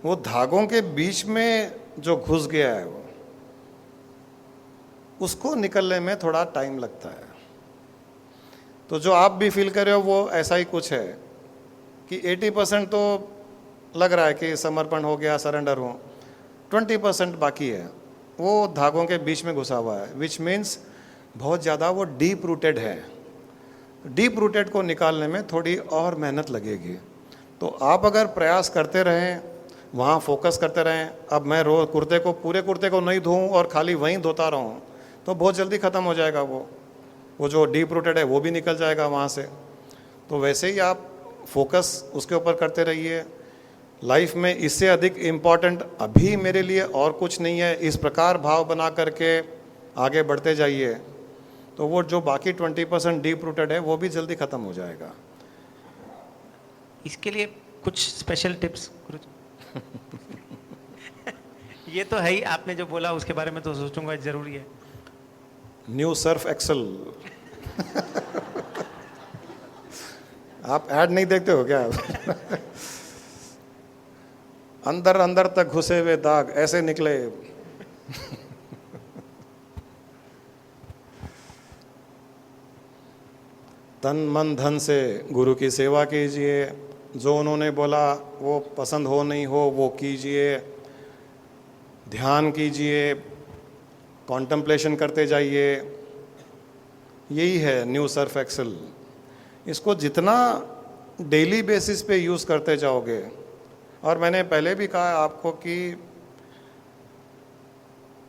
वो धागों के बीच में जो घुस गया है, वो उसको निकलने में थोड़ा टाइम लगता है। तो जो आप भी फील कर रहे हो वो ऐसा ही कुछ है कि 80% तो लग रहा है कि समर्पण हो गया, सरेंडर हो, 20% बाकी है, वो धागों के बीच में घुसा हुआ है, विच मीन्स बहुत ज़्यादा वो डीप रूटेड है। डीप रूटेड को निकालने में थोड़ी और मेहनत लगेगी। तो आप अगर प्रयास करते रहें, वहाँ फोकस करते रहें, अब मैं रोज़ पूरे कुर्ते को नहीं धोऊं और खाली वहीं धोता रहूं, तो बहुत जल्दी ख़त्म हो जाएगा वो जो डीप रूटेड है वो भी निकल जाएगा वहाँ से। तो वैसे ही आप फोकस उसके ऊपर करते रहिए। लाइफ में इससे अधिक इम्पॉर्टेंट अभी मेरे लिए और कुछ नहीं है, इस प्रकार भाव बना करके आगे बढ़ते जाइए, तो वो जो बाकी 20% डीप रूटेड है वो भी जल्दी ख़त्म हो जाएगा। इसके लिए कुछ स्पेशल टिप्स गुरुजी? ये तो है ही, आपने जो बोला उसके बारे में तो सोचूंगा, जरूरी है। New Surf Excel. आप ऐड नहीं देखते हो क्या? अंदर अंदर तक घुसे हुए दाग ऐसे निकले। तन मन धन से गुरु की सेवा कीजिए, जो उन्होंने बोला वो पसंद हो नहीं हो वो कीजिए, ध्यान कीजिए, कॉन्टम्पलेशन करते जाइए। यही है न्यू सर्फ एक्सेल। इसको जितना डेली बेसिस पे यूज़ करते जाओगे, और मैंने पहले भी कहा आपको कि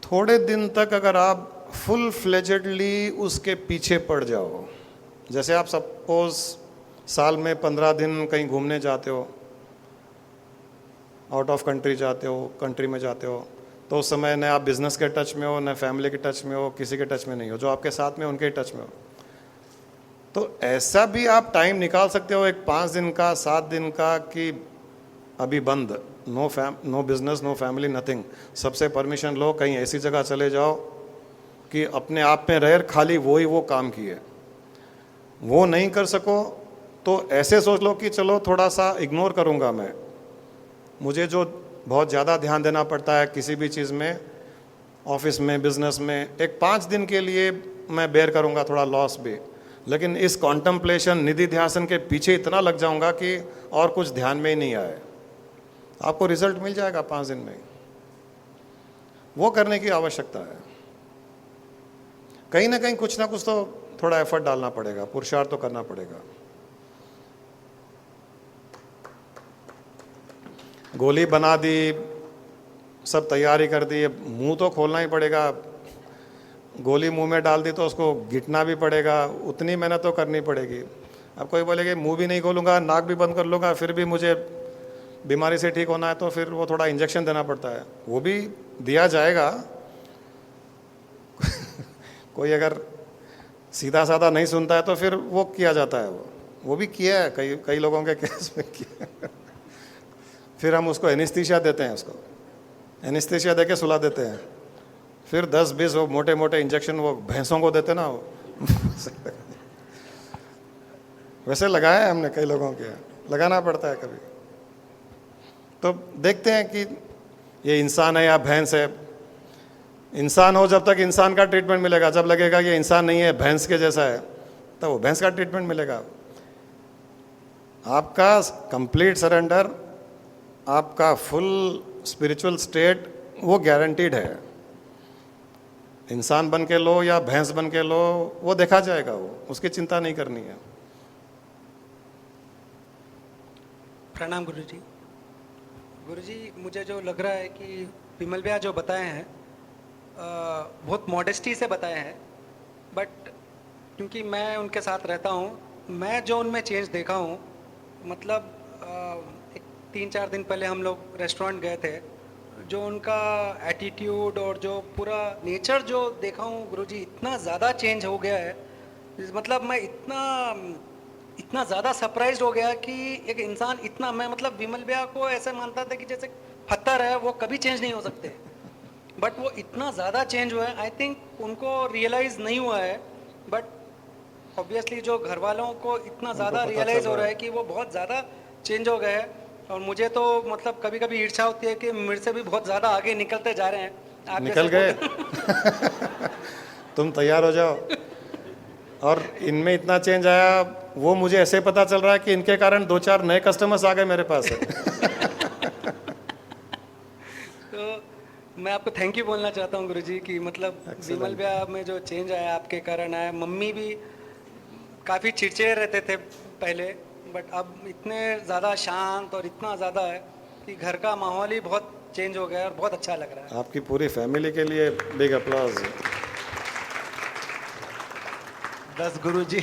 थोड़े दिन तक अगर आप फुल फ्लेजेडली उसके पीछे पड़ जाओ, जैसे आप सपोज साल में 15 दिन कहीं घूमने जाते हो, आउट ऑफ कंट्री जाते हो, कंट्री में जाते हो, तो उस समय न आप बिज़नेस के टच में हो, न फैमिली के टच में हो, किसी के टच में नहीं हो, जो आपके साथ में उनके टच में हो। तो ऐसा भी आप टाइम निकाल सकते हो, एक 5 दिन का, 7 दिन का, कि अभी बंद, no business, no family, nothing, सबसे परमिशन लो, कहीं ऐसी जगह चले जाओ कि अपने आप में रह खाली वो काम किए। वो नहीं कर सको तो ऐसे सोच लो कि चलो थोड़ा सा इग्नोर करूँगा मैं, मुझे जो बहुत ज़्यादा ध्यान देना पड़ता है किसी भी चीज़ में, ऑफिस में, बिजनेस में, एक 5 दिन के लिए मैं बेयर करूँगा थोड़ा लॉस भी, लेकिन इस कॉन्टम्पलेशन, निधि ध्यान के पीछे इतना लग जाऊँगा कि और कुछ ध्यान में ही नहीं आए। आपको रिजल्ट मिल जाएगा 5 दिन में। वो करने की आवश्यकता है। कहीं ना कहीं कुछ ना कुछ तो थोड़ा एफर्ट डालना पड़ेगा, पुरुषार्थ तो करना पड़ेगा। गोली बना दी, सब तैयारी कर दी, मुंह तो खोलना ही पड़ेगा। गोली मुंह में डाल दी तो उसको गिटना भी पड़ेगा, उतनी मेहनत तो करनी पड़ेगी। अब कोई बोलेगा मुंह भी नहीं खोलूँगा, नाक भी बंद कर लूँगा, फिर भी मुझे बीमारी से ठीक होना है, तो फिर वो थोड़ा इंजेक्शन देना पड़ता है, वो भी दिया जाएगा। कोई अगर सीधा साधा नहीं सुनता है तो फिर वो किया जाता है, वो भी किया है कई लोगों के केस में किया। फिर हम उसको एनेस्थीसिया देते हैं, उसको एनेस्थीसिया दे के सुला देते हैं, फिर 10-20 वो मोटे मोटे इंजेक्शन वो भैंसों को देते ना, वैसे लगाया है हमने कई लोगों के, लगाना पड़ता है कभी। तो देखते हैं कि ये इंसान है या भैंस है। इंसान हो जब तक इंसान का ट्रीटमेंट मिलेगा, जब लगेगा कि इंसान नहीं है, भैंस के जैसा है, तब वो भैंस का ट्रीटमेंट मिलेगा। आपका कंप्लीट सरेंडर, आपका फुल स्पिरिचुअल स्टेट वो गारंटीड है। इंसान बन के लो या भैंस बन के लो, वो देखा जाएगा, वो उसकी चिंता नहीं करनी है। प्रणाम गुरुजी। गुरुजी, मुझे जो लग रहा है कि विमल भैया जो बताए हैं बहुत मॉडेस्टी से बताया है, बट क्योंकि मैं उनके साथ रहता हूँ, मैं जो उनमें चेंज देखा हूँ, मतलब एक 3-4 दिन पहले हम लोग रेस्टोरेंट गए थे, जो उनका एटीट्यूड और जो पूरा नेचर जो देखा हूँ गुरुजी, इतना ज़्यादा चेंज हो गया है। मतलब मैं इतना ज़्यादा सरप्राइज हो गया कि एक इंसान इतना, मैं मतलब विमल भैया को ऐसे मानता था कि जैसे पत्थर है, वो कभी चेंज नहीं हो सकते, बट वो इतना ज़्यादा चेंज हुआ है। आई थिंक उनको रियलाइज़ नहीं हुआ है, बट ऑब्वियसली जो घर वालों को इतना ज़्यादा रियलाइज़ हो रहा है कि वो बहुत ज़्यादा चेंज हो गए हैं। और मुझे तो मतलब कभी कभी ईर्ष्या होती है कि मेरे से भी बहुत ज़्यादा आगे निकलते जा रहे हैं। आप निकल गए। तुम तैयार हो जाओ। और इनमें इतना चेंज आया, वो मुझे ऐसे पता चल रहा है कि इनके कारण 2-4 नए कस्टमर्स आ गए मेरे पास। तो मैं आपको थैंक यू बोलना चाहता हूँ गुरुजी कि मतलब विमल भैया में जो चेंज आया आपके कारण आया। मम्मी भी काफ़ी चिड़चिड़े रहते थे पहले, बट अब इतने ज़्यादा शांत और इतना ज़्यादा है कि घर का माहौल ही बहुत चेंज हो गया है और बहुत अच्छा लग रहा है। आपकी पूरी फैमिली के लिए बिग अप्लॉज। बस गुरुजी,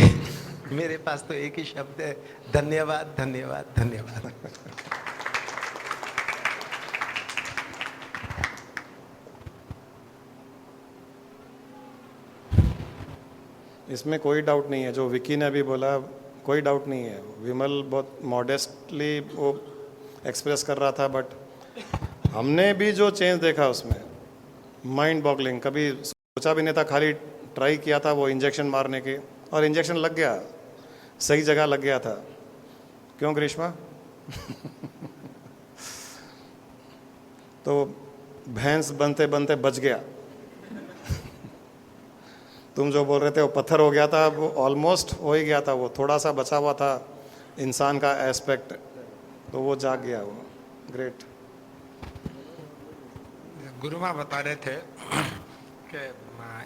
मेरे पास तो एक ही शब्द है, धन्यवाद धन्यवाद धन्यवाद। इसमें कोई डाउट नहीं है, जो विकी ने अभी बोला कोई डाउट नहीं है। विमल बहुत मॉडेस्टली वो एक्सप्रेस कर रहा था, बट हमने भी जो चेंज देखा उसमें माइंड बॉगलिंग, कभी सोचा भी नहीं था। खाली ट्राई किया था वो इंजेक्शन मारने के, और इंजेक्शन लग गया, सही जगह लग गया था। क्यों ग्रीष्मा? तो भैंस बनते बनते बच गया। तुम जो बोल रहे थे वो पत्थर हो गया था, वो ऑलमोस्ट हो ही गया था, वो थोड़ा सा बचा हुआ था इंसान का एस्पेक्ट, तो वो जाग गया वो। ग्रेट। गुरु माँ बता रहे थे कि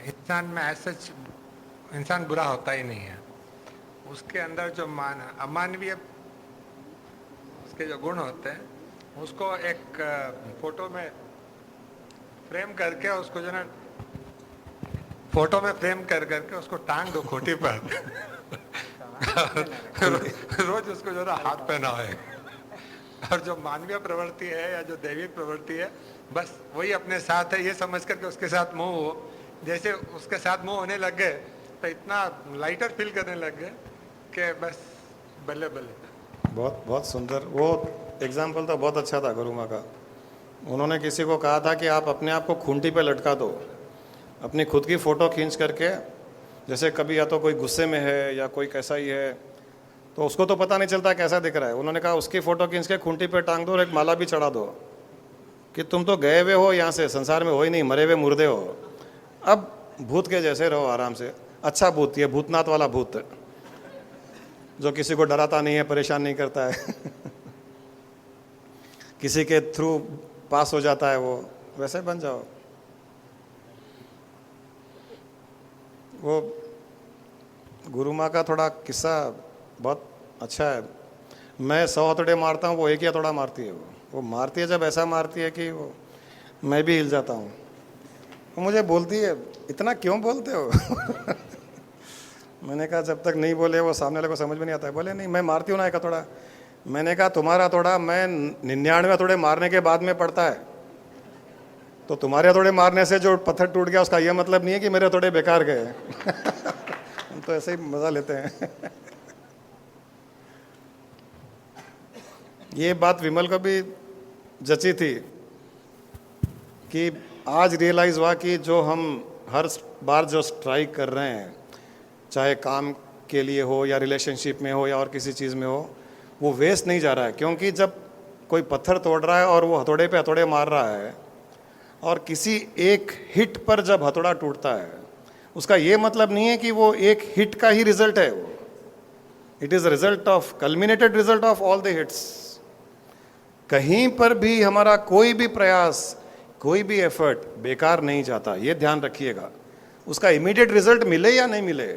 इंसान में ऐसा इंसान बुरा होता ही नहीं है, उसके अंदर जो अमानवीय उसके जो गुण होते हैं, उसको एक फोटो में फ्रेम करके, उसको जो ना फोटो में फ्रेम करके उसको टांग दो खोटी पर। रोज उसको जो ना हाथ पहनाओ। और जो मानवीय प्रवृत्ति है या जो दैविक प्रवृत्ति है, बस वही अपने साथ है ये समझ करके उसके साथ मोह हो। जैसे उसके साथ मोह होने लग गए तो इतना लाइटर फील करने लग गए कि बस बल्ले बल्ले। बहुत बहुत सुंदर वो एग्जाम्पल तो बहुत अच्छा था गुरु माँ का। उन्होंने किसी को कहा था कि आप अपने आप को खूंटी पे लटका दो, अपनी खुद की फ़ोटो खींच करके। जैसे कभी या तो कोई गुस्से में है या कोई कैसा ही है, तो उसको तो पता नहीं चलता कैसा दिख रहा है। उन्होंने कहा उसकी फ़ोटो खींच के खूंटी पे टांग दो और एक माला भी चढ़ा दो कि तुम तो गए हुए हो यहाँ से, संसार में हो ही नहीं, मरे हुए मुर्दे हो, अब भूत के जैसे रहो आराम से। अच्छा भूत, ये भूतनाथ वाला भूत जो किसी को डराता नहीं है, परेशान नहीं करता है। किसी के थ्रू पास हो जाता है, वो वैसे बन जाओ। वो गुरु माँ का थोड़ा किस्सा बहुत अच्छा है। मैं 100 हथौड़े मारता हूँ, वो एक ही हथौड़ा मारती है। वो मारती है, जब ऐसा मारती है कि वो मैं भी हिल जाता हूँ। वो मुझे बोलती है, इतना क्यों बोलते हो? मैंने कहा जब तक नहीं बोले वो सामने वाले को समझ में नहीं आता है। बोले नहीं, मैं मारती हूँ ना एक हथौड़ा। मैंने कहा तुम्हारा हथौड़ा मैं 99 हथौड़े मारने के बाद में पड़ता है, तो तुम्हारे हथौड़े मारने से जो पत्थर टूट गया उसका यह मतलब नहीं है कि मेरे हथौड़े बेकार गए। हम तो ऐसे ही मजा लेते हैं। ये बात विमल को भी जची थी कि आज रियलाइज हुआ कि जो हम हर बार जो स्ट्राइक कर रहे हैं, चाहे काम के लिए हो या रिलेशनशिप में हो या और किसी चीज़ में हो, वो वेस्ट नहीं जा रहा है। क्योंकि जब कोई पत्थर तोड़ रहा है और वो हथौड़े पे हथौड़े मार रहा है, और किसी एक हिट पर जब हथौड़ा टूटता है, उसका ये मतलब नहीं है कि वो एक हिट का ही रिजल्ट है। वो it is result of culminated result of all the hits. कहीं पर भी हमारा कोई भी प्रयास, कोई भी एफर्ट बेकार नहीं जाता, ये ध्यान रखिएगा। उसका इमीडिएट रिजल्ट मिले या नहीं मिले,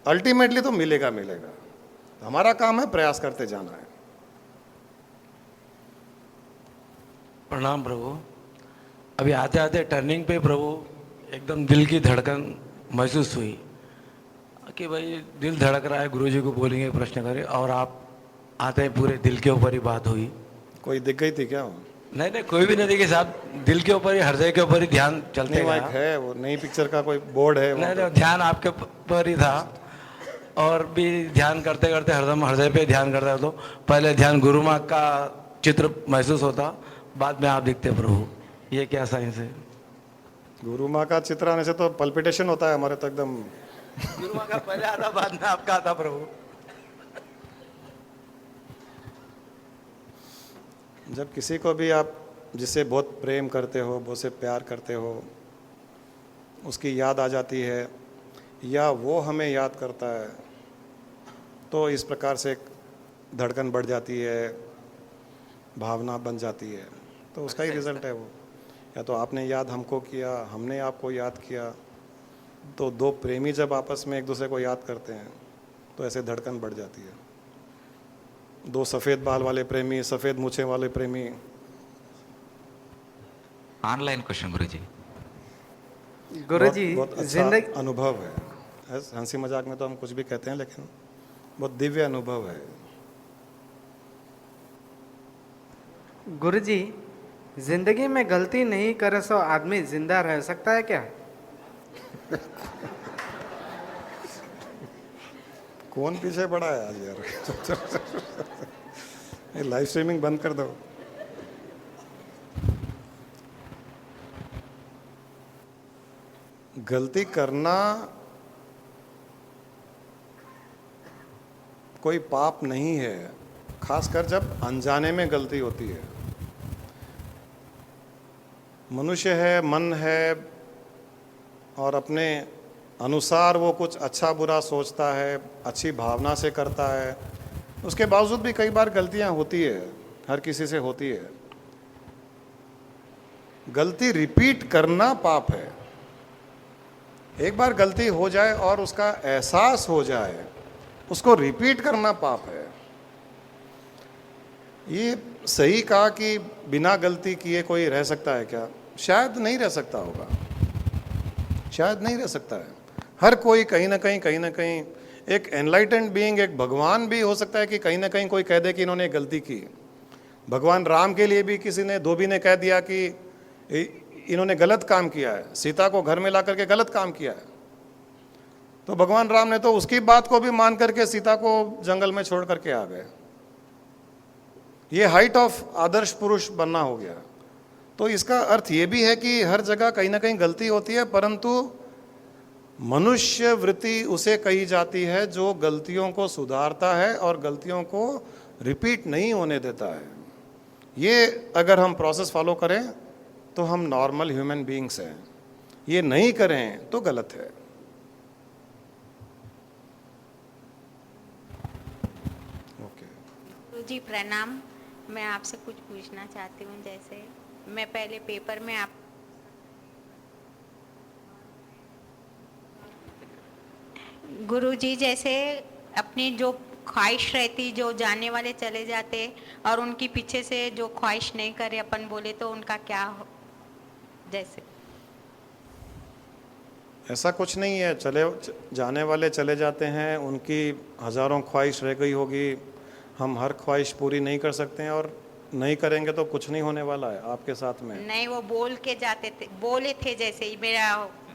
अल्टीमेटली तो मिलेगा मिलेगा। हमारा काम है प्रयास करते जाना है। प्रणाम प्रभु। अभी आते आते टर्निंग पे प्रभु एकदम दिल की धड़कन महसूस हुई कि भाई दिल धड़क रहा है, गुरुजी को बोलेंगे, प्रश्न करें, और आप आते हैं पूरे दिल के ऊपर ही बात हुई। कोई दिख गई थी क्या वो? नहीं नहीं, कोई भी नहीं दिखे साहब, दिल के ऊपर ही, हृदय के ऊपर ही ध्यान चलते नहीं, वहाँ गया। एक है वो नई पिक्चर का कोई बोर्ड है वहाँ नहीं पे। नहीं, ध्यान आपके ऊपर ही था, और भी ध्यान करते करते हरदम हृदय पे ध्यान करता तो पहले ध्यान गुरु माँ का चित्र महसूस होता, बाद में आप दिखते प्रभु। ये क्या साइंस है? गुरु माँ का चित्र आने से तो पल्पिटेशन होता है हमारे, तो एकदम गुरु माँ का पहले आता, बाद में आपका आता प्रभु। जब किसी को भी आप जिससे बहुत प्रेम करते हो, बहुत से प्यार करते हो, उसकी याद आ जाती है या वो हमें याद करता है, तो इस प्रकार से एक धड़कन बढ़ जाती है, भावना बन जाती है, तो उसका ही रिजल्ट है वो। या तो आपने याद हमको किया, हमने आपको याद किया, तो दो प्रेमी जब आपस में एक दूसरे को याद करते हैं तो ऐसे धड़कन बढ़ जाती है। दो सफ़ेद बाल वाले प्रेमी, सफ़ेद मूछें वाले प्रेमी। ऑनलाइन क्वेश्चन गुरुजी। गुरुजी, बहुत अच्छा जिंदगी अनुभव है। हंसी मजाक में तो हम कुछ भी कहते हैं, लेकिन बहुत दिव्य अनुभव है। गुरुजी, जिंदगी में गलती नहीं करे सो आदमी जिंदा रह सकता है क्या? कौन पीछे पड़ा है आज यार? ये लाइव स्ट्रीमिंग बंद कर दो। गलती करना कोई पाप नहीं है, खासकर जब अनजाने में गलती होती है। मनुष्य है, मन है, और अपने अनुसार वो कुछ अच्छा बुरा सोचता है, अच्छी भावना से करता है, उसके बावजूद भी कई बार गलतियां होती है, हर किसी से होती है। गलती रिपीट करना पाप है। एक बार गलती हो जाए और उसका एहसास हो जाए, उसको रिपीट करना पाप है। ये सही कहा कि बिना गलती किए कोई रह सकता है क्या? शायद नहीं रह सकता होगा, शायद नहीं रह सकता है। हर कोई कहीं ना कहीं एक एनलाइटेंड बीइंग, एक भगवान भी हो सकता है कि कहीं ना कहीं कोई कह दे कि इन्होंने गलती की। भगवान राम के लिए भी किसी ने, धोबी ने कह दिया कि इन्होंने गलत काम किया है, सीता को घर में ला करके गलत काम किया है। तो भगवान राम ने तो उसकी बात को भी मान करके सीता को जंगल में छोड़ करके आ गए। ये हाइट ऑफ आदर्श पुरुष बनना हो गया। तो इसका अर्थ ये भी है कि हर जगह कहीं ना कहीं गलती होती है, परंतु मनुष्य वृत्ति उसे कही जाती है जो गलतियों को सुधारता है और गलतियों को रिपीट नहीं होने देता है। ये अगर हम प्रोसेस फॉलो करें तो हम नॉर्मल ह्यूमन बीइंग्स हैं, ये नहीं करें तो गलत है। जी प्रणाम, मैं आपसे कुछ पूछना चाहती हूँ। जैसे मैं पहले पेपर में आप गुरुजी, जैसे अपनी जो ख्वाहिश रहती, जो जाने वाले चले जाते और उनकी पीछे से जो ख्वाहिश नहीं करे अपन बोले, तो उनका क्या हो? जैसे ऐसा कुछ नहीं है, चले जाने वाले चले जाते हैं, उनकी हजारों ख्वाहिश रह गई होगी। हम हर ख्वाहिश पूरी नहीं कर सकते हैं, और नहीं करेंगे तो कुछ नहीं होने वाला है आपके साथ में। नहीं, वो बोल के जाते थे, बोले थे जैसे ही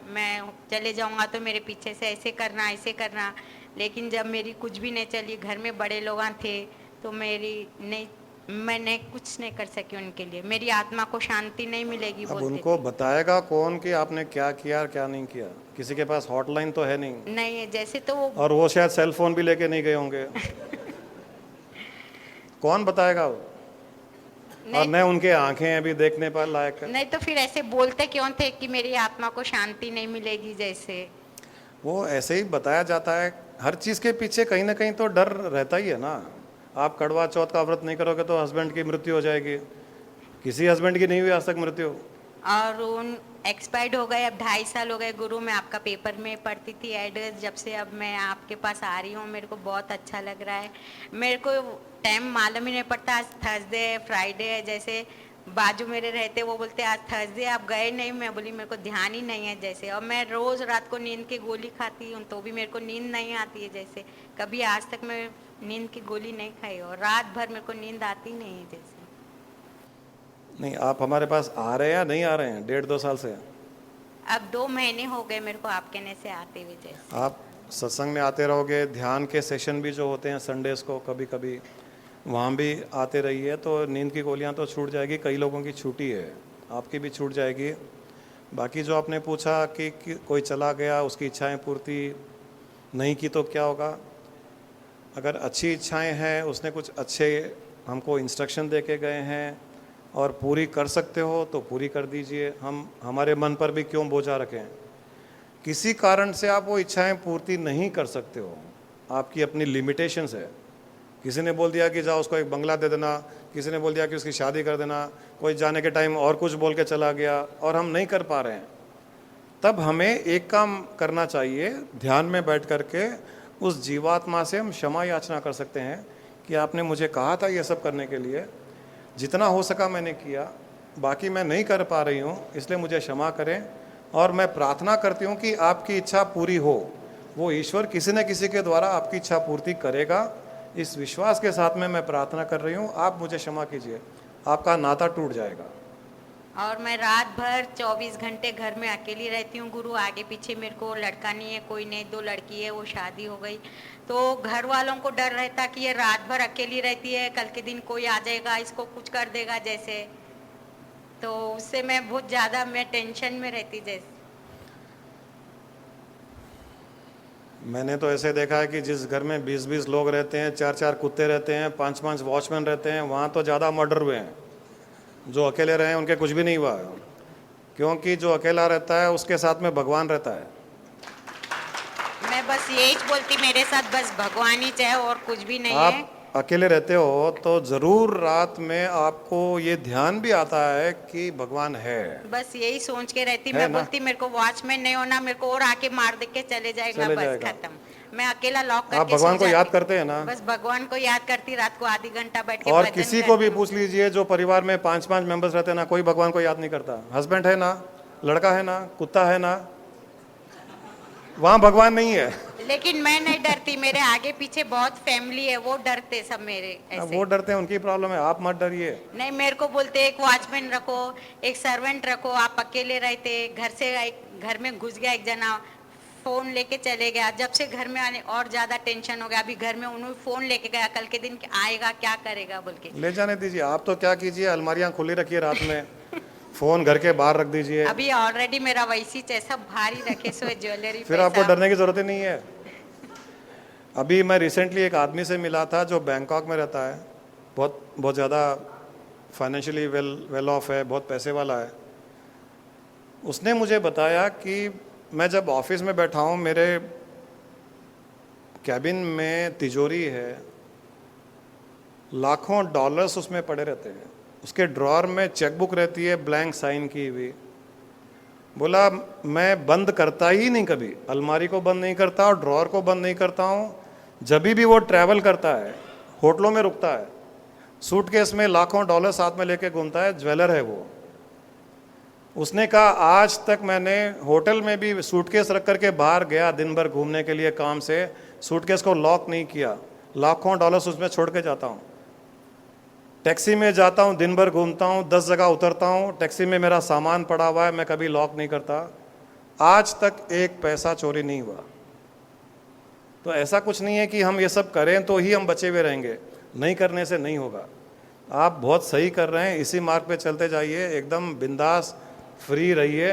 मैं चले जाऊंगा तो मेरे पीछे से ऐसे करना, लेकिन जब मेरी कुछ भी नहीं चली, घर में बड़े लोग थे, तो मैंने कुछ नहीं कर सकी उनके लिए। मेरी आत्मा को शांति नहीं मिलेगी। अब उनको बताएगा कौन कि आपने क्या किया और क्या नहीं किया? किसी के पास हॉटलाइन तो है नहीं है जैसे, तो वो और वो शायद सेल फोन भी लेके नहीं गए होंगे। कौन बताएगा वो? और न उनके आंखें अभी देखने पर लायक है। नहीं, तो फिर ऐसे बोलते क्यों थे कि मेरी आत्मा को शांति नहीं मिलेगी? जैसे वो ऐसे ही बताया जाता है। हर चीज के पीछे कहीं ना कहीं तो डर रहता ही है ना। आप कड़वा चौथ का व्रत नहीं करोगे तो हस्बैंड की मृत्यु हो जाएगी। किसी हस्बैंड की नहीं हुई आज तक मृत्यु। और उन एक्सपायर्ड हो गए, अब 2.5 साल हो गए। गुरु, मैं आपका पेपर में पढ़ती थी एड्रेस, जब से अब मैं आपके पास आ रही हूँ, मेरे को बहुत अच्छा लग रहा है। मेरे को टाइम मालूम ही नहीं पड़ता, आज थर्सडे है, फ्राइडे है, जैसे बाजू मेरे रहते, वो बोलते आज थर्सडे आप गए नहीं, मैं बोली मेरे को ध्यान ही नहीं है जैसे। और मैं रोज रात को नींद की गोली खाती हूँ तो भी मेरे को नींद नहीं आती है जैसे। कभी आज तक मैं नींद की गोली नहीं खाई और रात भर मेरे को नींद आती नहीं है जैसे। नहीं, आप हमारे पास आ रहे हैं या नहीं आ रहे हैं 1.5-2 साल से? अब 2 महीने हो गए मेरे को आप कहने से आते हुए जैसे। आप सत्संग में आते रहोगे, ध्यान के सेशन भी जो होते हैं संडेज को कभी कभी वहाँ भी आते रहिए, तो नींद की गोलियाँ तो छूट जाएगी। कई लोगों की छूटी है, आपकी भी छूट जाएगी। बाकी जो आपने पूछा कि कोई चला गया, उसकी इच्छाएं पूर्ति नहीं की तो क्या होगा? अगर अच्छी इच्छाएं हैं, उसने कुछ अच्छे हमको इंस्ट्रक्शन दे के गए हैं और पूरी कर सकते हो तो पूरी कर दीजिए। हम हमारे मन पर भी क्यों बोझा रखें? किसी कारण से आप वो इच्छाएं पूर्ति नहीं कर सकते हो, आपकी अपनी लिमिटेशंस है। किसी ने बोल दिया कि जाओ उसको एक बंगला दे देना, किसी ने बोल दिया कि उसकी शादी कर देना, कोई जाने के टाइम और कुछ बोल के चला गया और हम नहीं कर पा रहे हैं। तब हमें एक काम करना चाहिए, ध्यान में बैठ करके उस जीवात्मा से हम क्षमा याचना कर सकते हैं कि आपने मुझे कहा था ये सब करने के लिए, जितना हो सका मैंने किया, बाकी मैं नहीं कर पा रही हूँ, इसलिए मुझे क्षमा करें। और मैं प्रार्थना करती हूँ कि आपकी इच्छा पूरी हो। वो ईश्वर किसी न किसी के द्वारा आपकी इच्छा पूर्ति करेगा, इस विश्वास के साथ में मैं प्रार्थना कर रही हूँ। आप मुझे क्षमा कीजिए, आपका नाता टूट जाएगा। और मैं रात भर 24 घंटे घर में अकेली रहती हूँ गुरु। आगे पीछे मेरे को लड़का नहीं है, कोई नहीं, 2 लड़की है, वो शादी हो गई। तो घर वालों को डर रहता कि ये रात भर अकेली रहती है, कल के दिन कोई आ जाएगा इसको कुछ कर देगा जैसे। तो उससे मैं बहुत ज़्यादा मैं टेंशन में रहती जैसे। मैंने तो ऐसे देखा है कि जिस घर में 20-20 लोग रहते हैं, 4-4 कुत्ते रहते हैं, 5-5 वॉचमैन रहते हैं, वहाँ तो ज़्यादा मर्डर हुए हैं। जो अकेले रहे हैं उनके कुछ भी नहीं हुआ है, क्योंकि जो अकेला रहता है उसके साथ में भगवान रहता है। मैं बस यही बोलती, मेरे साथ बस भगवान ही चाहे और कुछ भी नहीं है। आप अकेले रहते हो तो ज़रूर रात में आपको ये ध्यान भी आता है कि भगवान है। बस यही सोच के रहती, मैं बोलती मेरे को वॉचमैन नहीं होना, मेरे को और आके मार दे के चले जाएगा, बस खत्म। मैं अकेला लॉक करके आप भगवान को याद करते हैं ना? बस भगवान को याद करती, रात को आधी घंटा बैठ के और किसी को भी पूछ लीजिए, जो परिवार में 5-5 मेंबर्स रहते हैं ना, कोई भगवान को याद नहीं करता। हस्बैंड है ना, लड़का है ना, कुत्ता है ना, वहाँ भगवान नहीं है। लेकिन मैं नहीं डरती, मेरे आगे पीछे बहुत फैमिली है, वो डरते सब मेरे ऐसे। वो डरते हैं, उनकी प्रॉब्लम है, आप मत डरिए। नहीं, मेरे को बोलते एक वॉचमैन रखो, एक सर्वेंट रखो, आप अकेले रहते। घर से घर में घुस गया एक जना, फोन लेके चले गया। जब से घर में आने और ज्यादा टेंशन हो गया। अभी घर में उन्होंने फोन लेके गया, कल के दिन आएगा क्या करेगा बोल के। ले जाने दीजिए। आप तो क्या कीजिए, अलमारियां खुली रखिए रात में, फोन घर के बाहर रख दीजिए। अभी ऑलरेडी मेरा वैसी सब भारी रखे सो ज्वेलरी। फिर आपको डरने की जरूरत ही नहीं है। अभी मैं रिसेंटली एक आदमी से मिला था जो बैंकॉक में रहता है, बहुत ज़्यादा फाइनेंशियली वेल ऑफ है, बहुत पैसे वाला है। उसने मुझे बताया कि मैं जब ऑफिस में बैठा हूँ, मेरे कैबिन में तिजोरी है, लाखों डॉलर्स उसमें पड़े रहते हैं। उसके ड्रॉअर में चेकबुक रहती है ब्लैंक साइन की हुई। बोला मैं बंद करता ही नहीं, कभी अलमारी को बंद नहीं करता और ड्रॉअर को बंद नहीं करता हूँ। जब भी वो ट्रैवल करता है, होटलों में रुकता है, सूटकेस में लाखों डॉलर साथ में लेके घूमता है, ज्वेलर है वो। उसने कहा आज तक मैंने होटल में भी सूटकेस रख करके बाहर गया दिन भर घूमने के लिए काम से, सूटकेस को लॉक नहीं किया, लाखों डॉलर्स उसमें छोड़ के जाता हूँ। टैक्सी में जाता हूँ, दिन भर घूमता हूँ, 10 जगह उतरता हूँ, टैक्सी में मेरा सामान पड़ा हुआ है, मैं कभी लॉक नहीं करता, आज तक एक पैसा चोरी नहीं हुआ। तो ऐसा कुछ नहीं है कि हम ये सब करें तो ही हम बचे हुए रहेंगे, नहीं करने से नहीं होगा। आप बहुत सही कर रहे हैं, इसी मार्ग पे चलते जाइए, एकदम बिंदास फ्री रहिए,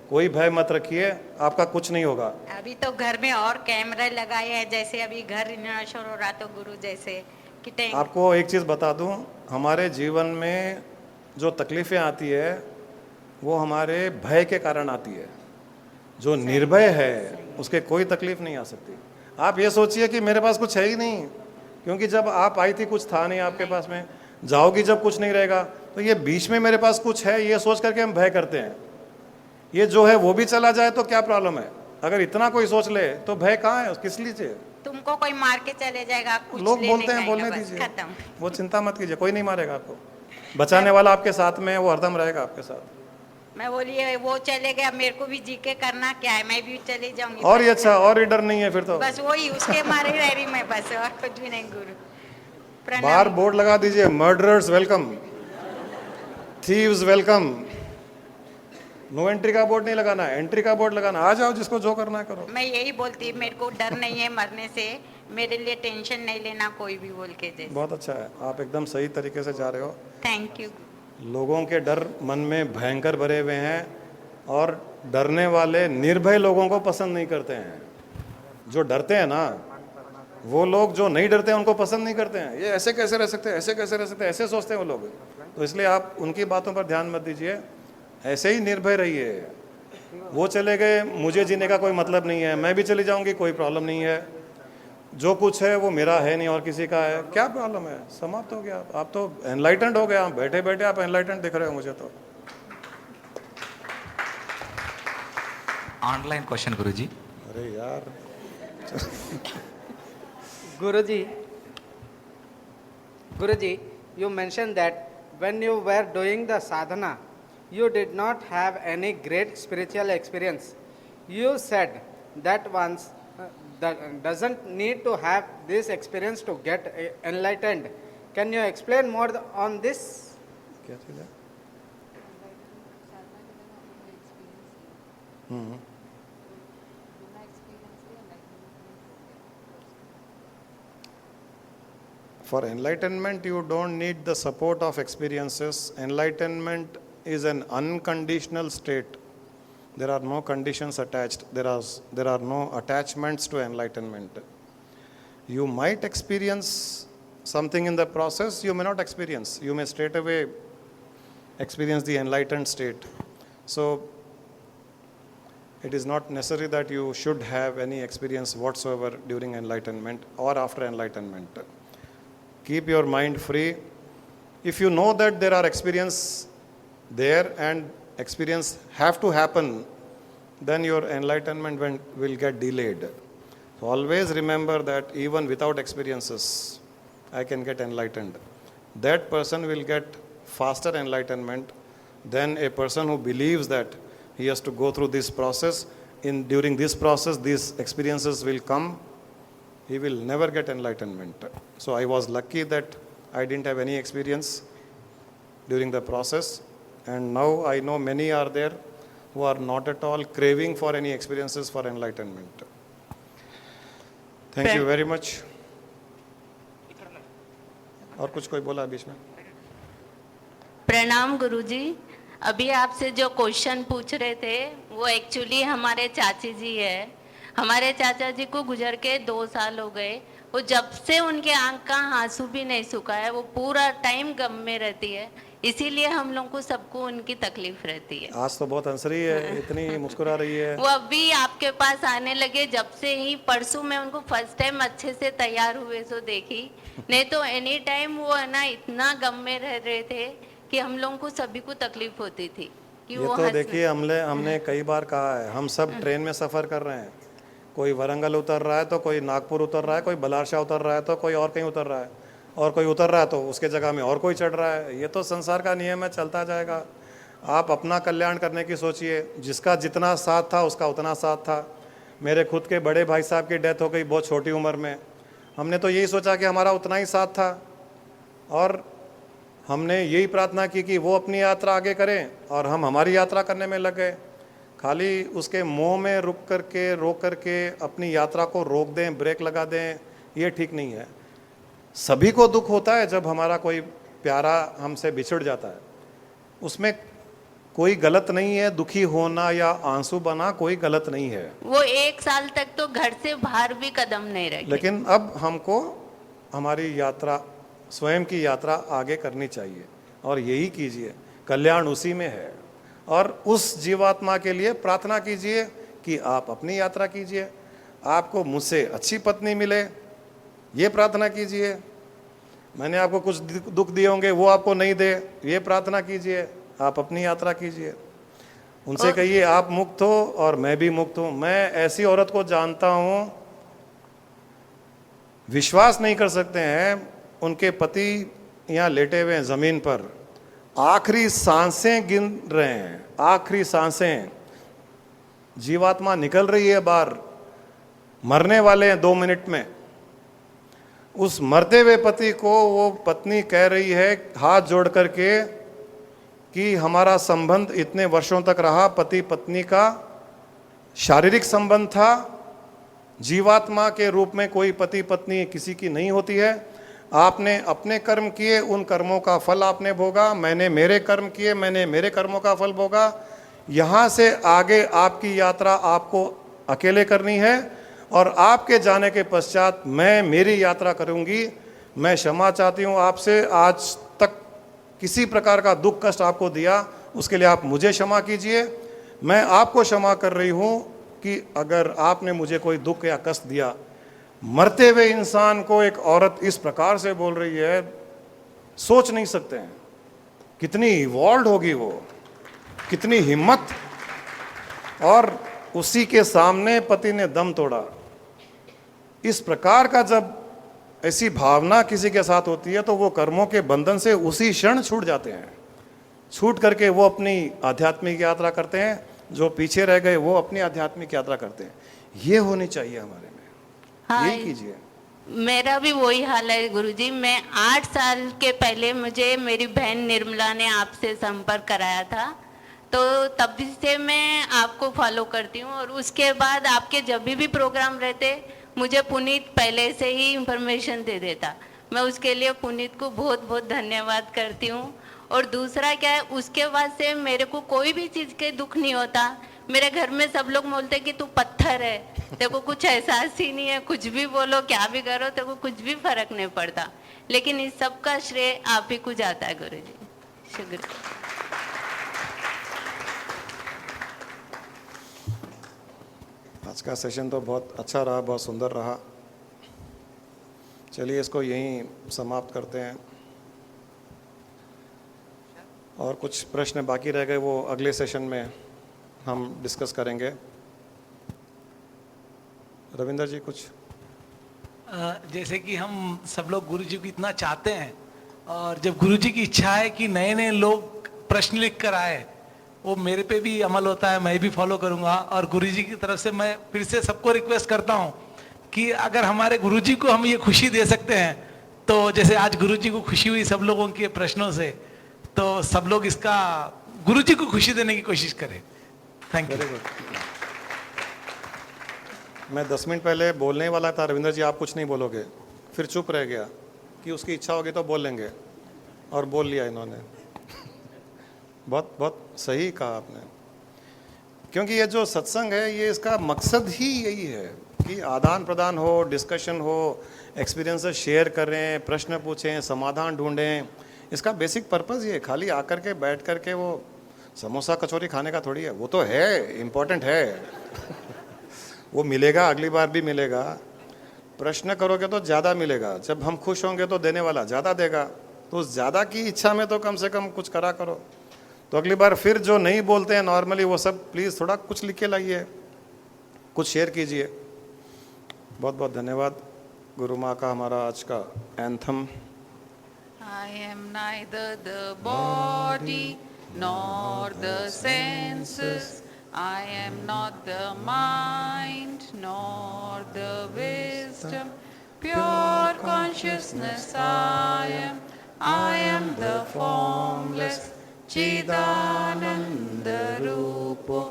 कोई भय मत रखिए, आपका कुछ नहीं होगा। अभी तो घर में और कैमरे लगाए हैं, जैसे अभी घर रिनोवेशन हो रहा तो गुरु जैसे कि आपको एक चीज़ बता दूं, हमारे जीवन में जो तकलीफ़ें आती है वो हमारे भय के कारण आती है। जो निर्भय है उसके कोई तकलीफ नहीं आ सकती। आप ये सोचिए कि मेरे पास कुछ है ही नहीं, क्योंकि जब आप आई थी कुछ था नहीं आपके पास में, जाओगी जब कुछ नहीं रहेगा, तो ये बीच में मेरे पास कुछ है, ये सोच करके हम भय करते हैं। ये जो है वो भी चला जाए तो क्या प्रॉब्लम है? अगर इतना कोई सोच ले तो भय कहाँ है, किस लिए चाहिए? तुमको कोई मार के चले जाएगा, कुछ लोग लेने बोलते हैं, जाएगा, बोलने बस दीजिए, खत्म। वो चिंता मत कीजिए, कोई नहीं मारेगा आपको। बचाने वाला आपके साथ में है, वो हरदम रहेगा आपके साथ। मैं बोली वो चले गया, मेरे को भी जी के करना क्या है, मैं भी चली जाऊंगी। और ही अच्छा, और ही डर नहीं है फिर तो। बस वही उसके मारे रह रही मैं, बस और कुछ भी नहीं गुरु। बाहर बोर्ड लगा दीजिए, murderers welcome, thieves welcome. No entry का बोर्ड नहीं लगाना है, एंट्री का बोर्ड लगाना। आ जाओ, जिसको जो करना है करो। मैं यही बोलती, मेरे को डर नहीं है मरने से, मेरे लिए टेंशन नहीं लेना कोई भी बोल के। जैसे बहुत अच्छा है, आप एकदम सही तरीके से जा रहे हो। Thank you. लोगों के डर मन में भयंकर भरे हुए हैं, और डरने वाले निर्भय लोगों को पसंद नहीं करते हैं। जो डरते हैं ना, वो लोग जो नहीं डरते हैं उनको पसंद नहीं करते हैं। ये ऐसे कैसे रह सकते हैं, ऐसे कैसे रह सकते हैं, ऐसे सोचते हैं वो लोग। तो इसलिए आप उनकी बातों पर ध्यान मत दीजिए, ऐसे ही निर्भय रहिए। वो चले गए, मुझे जीने का कोई मतलब नहीं है, मैं भी चली जाऊंगी, कोई प्रॉब्लम नहीं है। जो कुछ है वो मेरा है नहीं और किसी का है, क्या प्रॉब्लम है, समाप्त हो गया। आप तो एनलाइटेंड हो गया, बैठे बैठे आप एनलाइटेंड दिख रहे हो मुझे तो। ऑनलाइन क्वेश्चन गुरुजी। अरे यार Guruji, you mentioned that when you were doing the sadhana, you did not have any great spiritual experience. You said that once that doesn't need to have this experience to get enlightened. Can you explain more on this? क्या चीज़ है? For enlightenment, you don't need the support of experiences. Enlightenment is an unconditional state. There are no conditions attached. There are no attachments to enlightenment. You might experience something in the process, you may not experience. You may straight away experience the enlightened state. So, it is not necessary that you should have any experience whatsoever during enlightenment or after enlightenment. Keep your mind free. If you know that there are experience there and experience have to happen, then your enlightenment will get delayed. So always remember that even without experiences, I can get enlightened. That person will get faster enlightenment than a person who believes that he has to go through this process. During this process, these experiences will come. He will never get enlightenment. So I was lucky that I didn't have any experience during the process. And now I know many are there who are not at all craving for any experiences for enlightenment. Thank you very much. और कुछ कोई बोला बीच में? प्रणाम गुरुजी। अभी आपसे जो question पूछ रहे थे वो एक्चुअली हमारे चाची जी है। हमारे चाचा जी को गुजर के 2 साल हो गए। वो जब से उनके आंख का आंसू भी नहीं सूखा है, वो पूरा टाइम गम में रहती है। इसीलिए हम लोग को सबको उनकी तकलीफ रहती है। आज तो बहुत हंस रही है, इतनी मुस्कुरा रही है। वो अभी आपके पास आने लगे जब से ही, परसों मैं उनको फर्स्ट टाइम अच्छे से तैयार हुए सो देखी, नहीं तो एनी टाइम वो है ना इतना गम में रह रहे थे कि हम लोगों को सभी को तकलीफ होती थी कि ये वो तो देखिए, हमने कई बार कहा है, हम सब ट्रेन में सफ़र कर रहे हैं। कोई वरंगल उतर रहा है तो कोई नागपुर उतर रहा है, कोई बलारशाह उतर रहा है तो कोई और कहीं उतर रहा है, और कोई उतर रहा है तो उसके जगह में और कोई चढ़ रहा है। ये तो संसार का नियम है, चलता जाएगा। आप अपना कल्याण करने की सोचिए। जिसका जितना साथ था उसका उतना साथ था। मेरे खुद के बड़े भाई साहब की डेथ हो गई बहुत छोटी उम्र में। हमने तो यही सोचा कि हमारा उतना ही साथ था, और हमने यही प्रार्थना की कि वो अपनी यात्रा आगे करें और हम हमारी यात्रा करने में लग गए। खाली उसके मोह में रोक करके अपनी यात्रा को रोक दें, ब्रेक लगा दें, ये ठीक नहीं है। सभी को दुख होता है जब हमारा कोई प्यारा हमसे बिछड़ जाता है, उसमें कोई गलत नहीं है। दुखी होना या आंसू बना कोई गलत नहीं है। वो 1 साल तक तो घर से बाहर भी कदम नहीं रखे। लेकिन अब हमको हमारी यात्रा, स्वयं की यात्रा आगे करनी चाहिए, और यही कीजिए। कल्याण उसी में है। और उस जीवात्मा के लिए प्रार्थना कीजिए कि आप अपनी यात्रा कीजिए, आपको मुझसे अच्छी पत्नी मिले, ये प्रार्थना कीजिए। मैंने आपको कुछ दुख दिए होंगे, वो आपको नहीं दे, ये प्रार्थना कीजिए। आप अपनी यात्रा कीजिए। उनसे कहिए आप मुक्त हो और मैं भी मुक्त हूँ। मैं ऐसी औरत को जानता हूँ, विश्वास नहीं कर सकते हैं, उनके पति यहाँ लेटे हुए हैं ज़मीन पर, आखिरी सांसें गिन रहे हैं, आखिरी सांसें, जीवात्मा निकल रही है बाहर, मरने वाले हैं 2 मिनट में। उस मरते हुए पति को वो पत्नी कह रही है हाथ जोड़ करके कि हमारा संबंध इतने वर्षों तक रहा, पति पत्नी का शारीरिक संबंध था, जीवात्मा के रूप में कोई पति पत्नी किसी की नहीं होती है। आपने अपने कर्म किए, उन कर्मों का फल आपने भोगा, मैंने मेरे कर्म किए, मैंने मेरे कर्मों का फल भोगा। यहाँ से आगे आपकी यात्रा आपको अकेले करनी है और आपके जाने के पश्चात मैं मेरी यात्रा करूँगी। मैं क्षमा चाहती हूँ आपसे, आज तक किसी प्रकार का दुख कष्ट आपको दिया उसके लिए आप मुझे क्षमा कीजिए। मैं आपको क्षमा कर रही हूँ कि अगर आपने मुझे कोई दुख या कष्ट दिया। मरते हुए इंसान को एक औरत इस प्रकार से बोल रही है, सोच नहीं सकते हैं कितनी इवॉल्व होगी वो, कितनी हिम्मत। और उसी के सामने पति ने दम तोड़ा। इस प्रकार का जब ऐसी भावना किसी के साथ होती है तो वो कर्मों के बंधन से उसी क्षण छूट जाते हैं। छूट करके वो अपनी आध्यात्मिक यात्रा करते हैं, जो पीछे रह गए वो अपनी आध्यात्मिक यात्रा करते हैं। ये होनी चाहिए हमारे में। हाँ, यही कीजिए। मेरा भी वही हाल है गुरुजी। मैं 8 साल के पहले मुझे मेरी बहन निर्मला ने आपसे संपर्क कराया था, तो तब से मैं आपको फॉलो करती हूँ। और उसके बाद आपके जब भी प्रोग्राम रहते मुझे पुनीत पहले से ही इंफॉर्मेशन दे देता। मैं उसके लिए पुनीत को बहुत बहुत धन्यवाद करती हूँ। और दूसरा क्या है, उसके बाद से मेरे को कोई भी चीज़ के दुख नहीं होता। मेरे घर में सब लोग बोलते कि तू पत्थर है, तेरे को कुछ एहसास ही नहीं है, कुछ भी बोलो क्या भी करो तेरे को कुछ भी फर्क नहीं पड़ता। लेकिन इस सब का श्रेय आप ही को जाता है गुरुजी। शुक्रिया। आज का सेशन तो बहुत अच्छा रहा, बहुत सुंदर रहा। चलिए इसको यहीं समाप्त करते हैं। और कुछ प्रश्न बाकी रह गए वो अगले सेशन में हम डिस्कस करेंगे। रविंदर जी कुछ? जैसे कि हम सब लोग गुरुजी को इतना चाहते हैं, और जब गुरुजी की इच्छा है कि नए नए लोग प्रश्न लिख कर आए, वो मेरे पे भी अमल होता है, मैं भी फॉलो करूंगा। और गुरुजी की तरफ से मैं फिर से सबको रिक्वेस्ट करता हूं कि अगर हमारे गुरुजी को हम ये खुशी दे सकते हैं, तो जैसे आज गुरुजी को खुशी हुई सब लोगों के प्रश्नों से, तो सब लोग इसका गुरुजी को खुशी देने की कोशिश करें। Thank you. मैं 10 मिनट पहले बोलने वाला था, रविंदर जी आप कुछ नहीं बोलोगे, फिर चुप रह गया कि उसकी इच्छा होगी तो बोल लेंगे, और बोल लिया इन्होंने। बहुत बहुत सही कहा आपने, क्योंकि ये जो सत्संग है ये इसका मकसद ही यही है कि आदान प्रदान हो, डिस्कशन हो, एक्सपीरियंसेस शेयर करें, प्रश्न पूछें, समाधान ढूंढें। इसका बेसिक पर्पज़ ये, खाली आकर के बैठ कर के वो समोसा कचौरी खाने का थोड़ी है। वो तो है, इम्पोर्टेंट है वो मिलेगा, अगली बार भी मिलेगा। प्रश्न करोगे तो ज़्यादा मिलेगा, जब हम खुश होंगे तो देने वाला ज़्यादा देगा। तो उस ज़्यादा की इच्छा में तो कम से कम कुछ करा करो। तो अगली बार फिर जो नहीं बोलते हैं नॉर्मली वो सब प्लीज़ थोड़ा कुछ लिख के लाइए, कुछ शेयर कीजिए। बहुत बहुत धन्यवाद। गुरु माँ का हमारा आज का anthem. I am neither the body nor the senses. I am not the mind nor the wisdom. Pure consciousness I am. I am the formless Chidananda Rupo.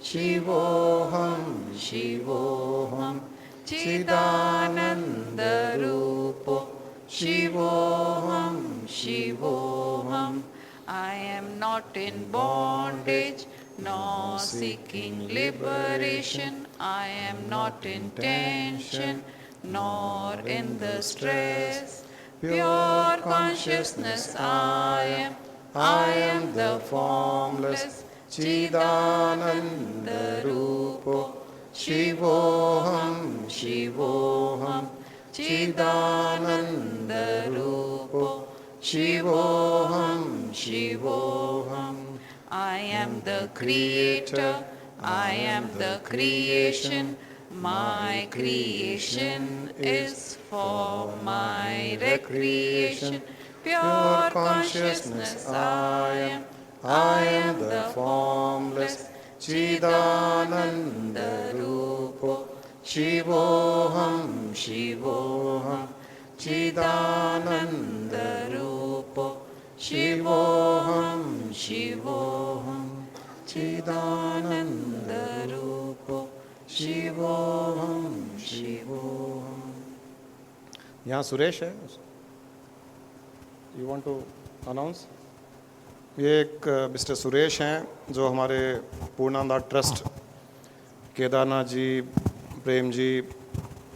Shivoham, Shivoham, Chidananda Rupo. Shivoham, Shivoham. I am not in bondage nor seeking liberation. I am not in tension nor in the stress. Pure consciousness I am. I am the formless Chidananda Rupo. Shivoham, Shivoham, Chidananda Rupo. Shivoham, Shivoham. I am the creator, I am the creation. My creation is for my recreation. pure consciousness I am the formless Chidananda Rupo Shivoham Shivoham Chidananda Rupo Shivoham Shivoham Chidananda Rupo Shivoham Shivoham. यहाँ सुरेश है, you want to announce? ये एक mister Suresh हैं जो हमारे पूर्णानंद trust, Kedarnath ji, Prem ji,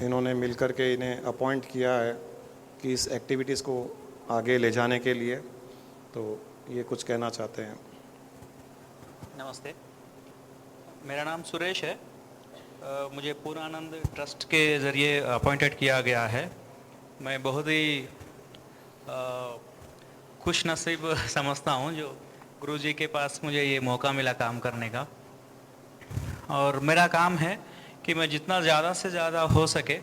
इन्होंने मिलकर के इन्हें अपॉइंट किया है कि इस एक्टिविटीज़ को आगे ले जाने के लिए, तो ये कुछ कहना चाहते हैं। नमस्ते, मेरा नाम सुरेश है। मुझे पूर्णानंद ट्रस्ट के ज़रिए अपॉइंटेड किया गया है। मैं बहुत ही खुश नसीब समझता हूँ जो गुरुजी के पास मुझे ये मौका मिला काम करने का। और मेरा काम है कि मैं जितना ज़्यादा से ज़्यादा हो सके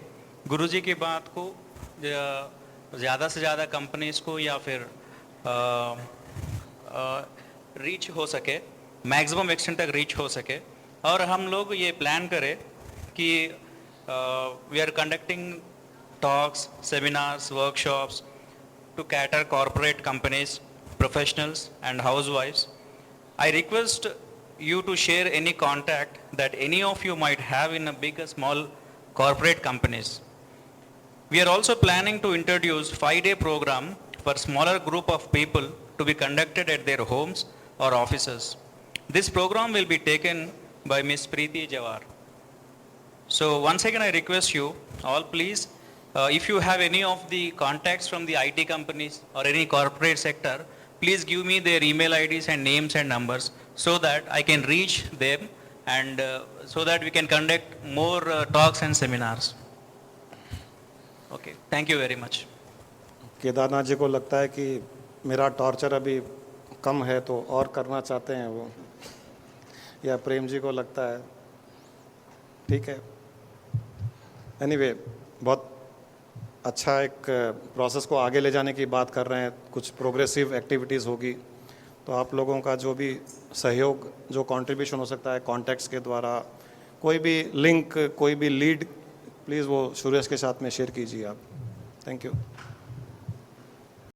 गुरुजी की बात को ज़्यादा से ज़्यादा कंपनीज़ को या फिर रीच हो सके, मैक्सिमम एक्सटेंट तक रीच हो सके। और हम लोग ये प्लान करें कि we are conducting talks, seminars, workshops to cater corporate companies, professionals and housewives. I request you to share any contact that any of you might have in a big or small corporate companies. We are also planning to introduce 5-day program for smaller group of people to be conducted at their homes or offices. This program will be taken by Ms. Preeti Jawar. So once again I request you all, please, if you have any of the contacts from the IT companies or any corporate sector, please give me their email IDs and names and numbers so that I can reach them and so that we can conduct more talks and seminars. Okay, thank you very much. Kedarnath ji को लगता है कि मेरा torture अभी कम है तो और करना चाहते हैं वो, या प्रेम जी को लगता है, ठीक है। एनीवे, बहुत अच्छा एक प्रोसेस को आगे ले जाने की बात कर रहे हैं, कुछ प्रोग्रेसिव एक्टिविटीज़ होगी, तो आप लोगों का जो भी सहयोग, जो कंट्रीब्यूशन हो सकता है कॉन्टैक्ट्स के द्वारा, कोई भी लिंक, कोई भी लीड, प्लीज़ वो सुरेश के साथ में शेयर कीजिए आप। Thank you.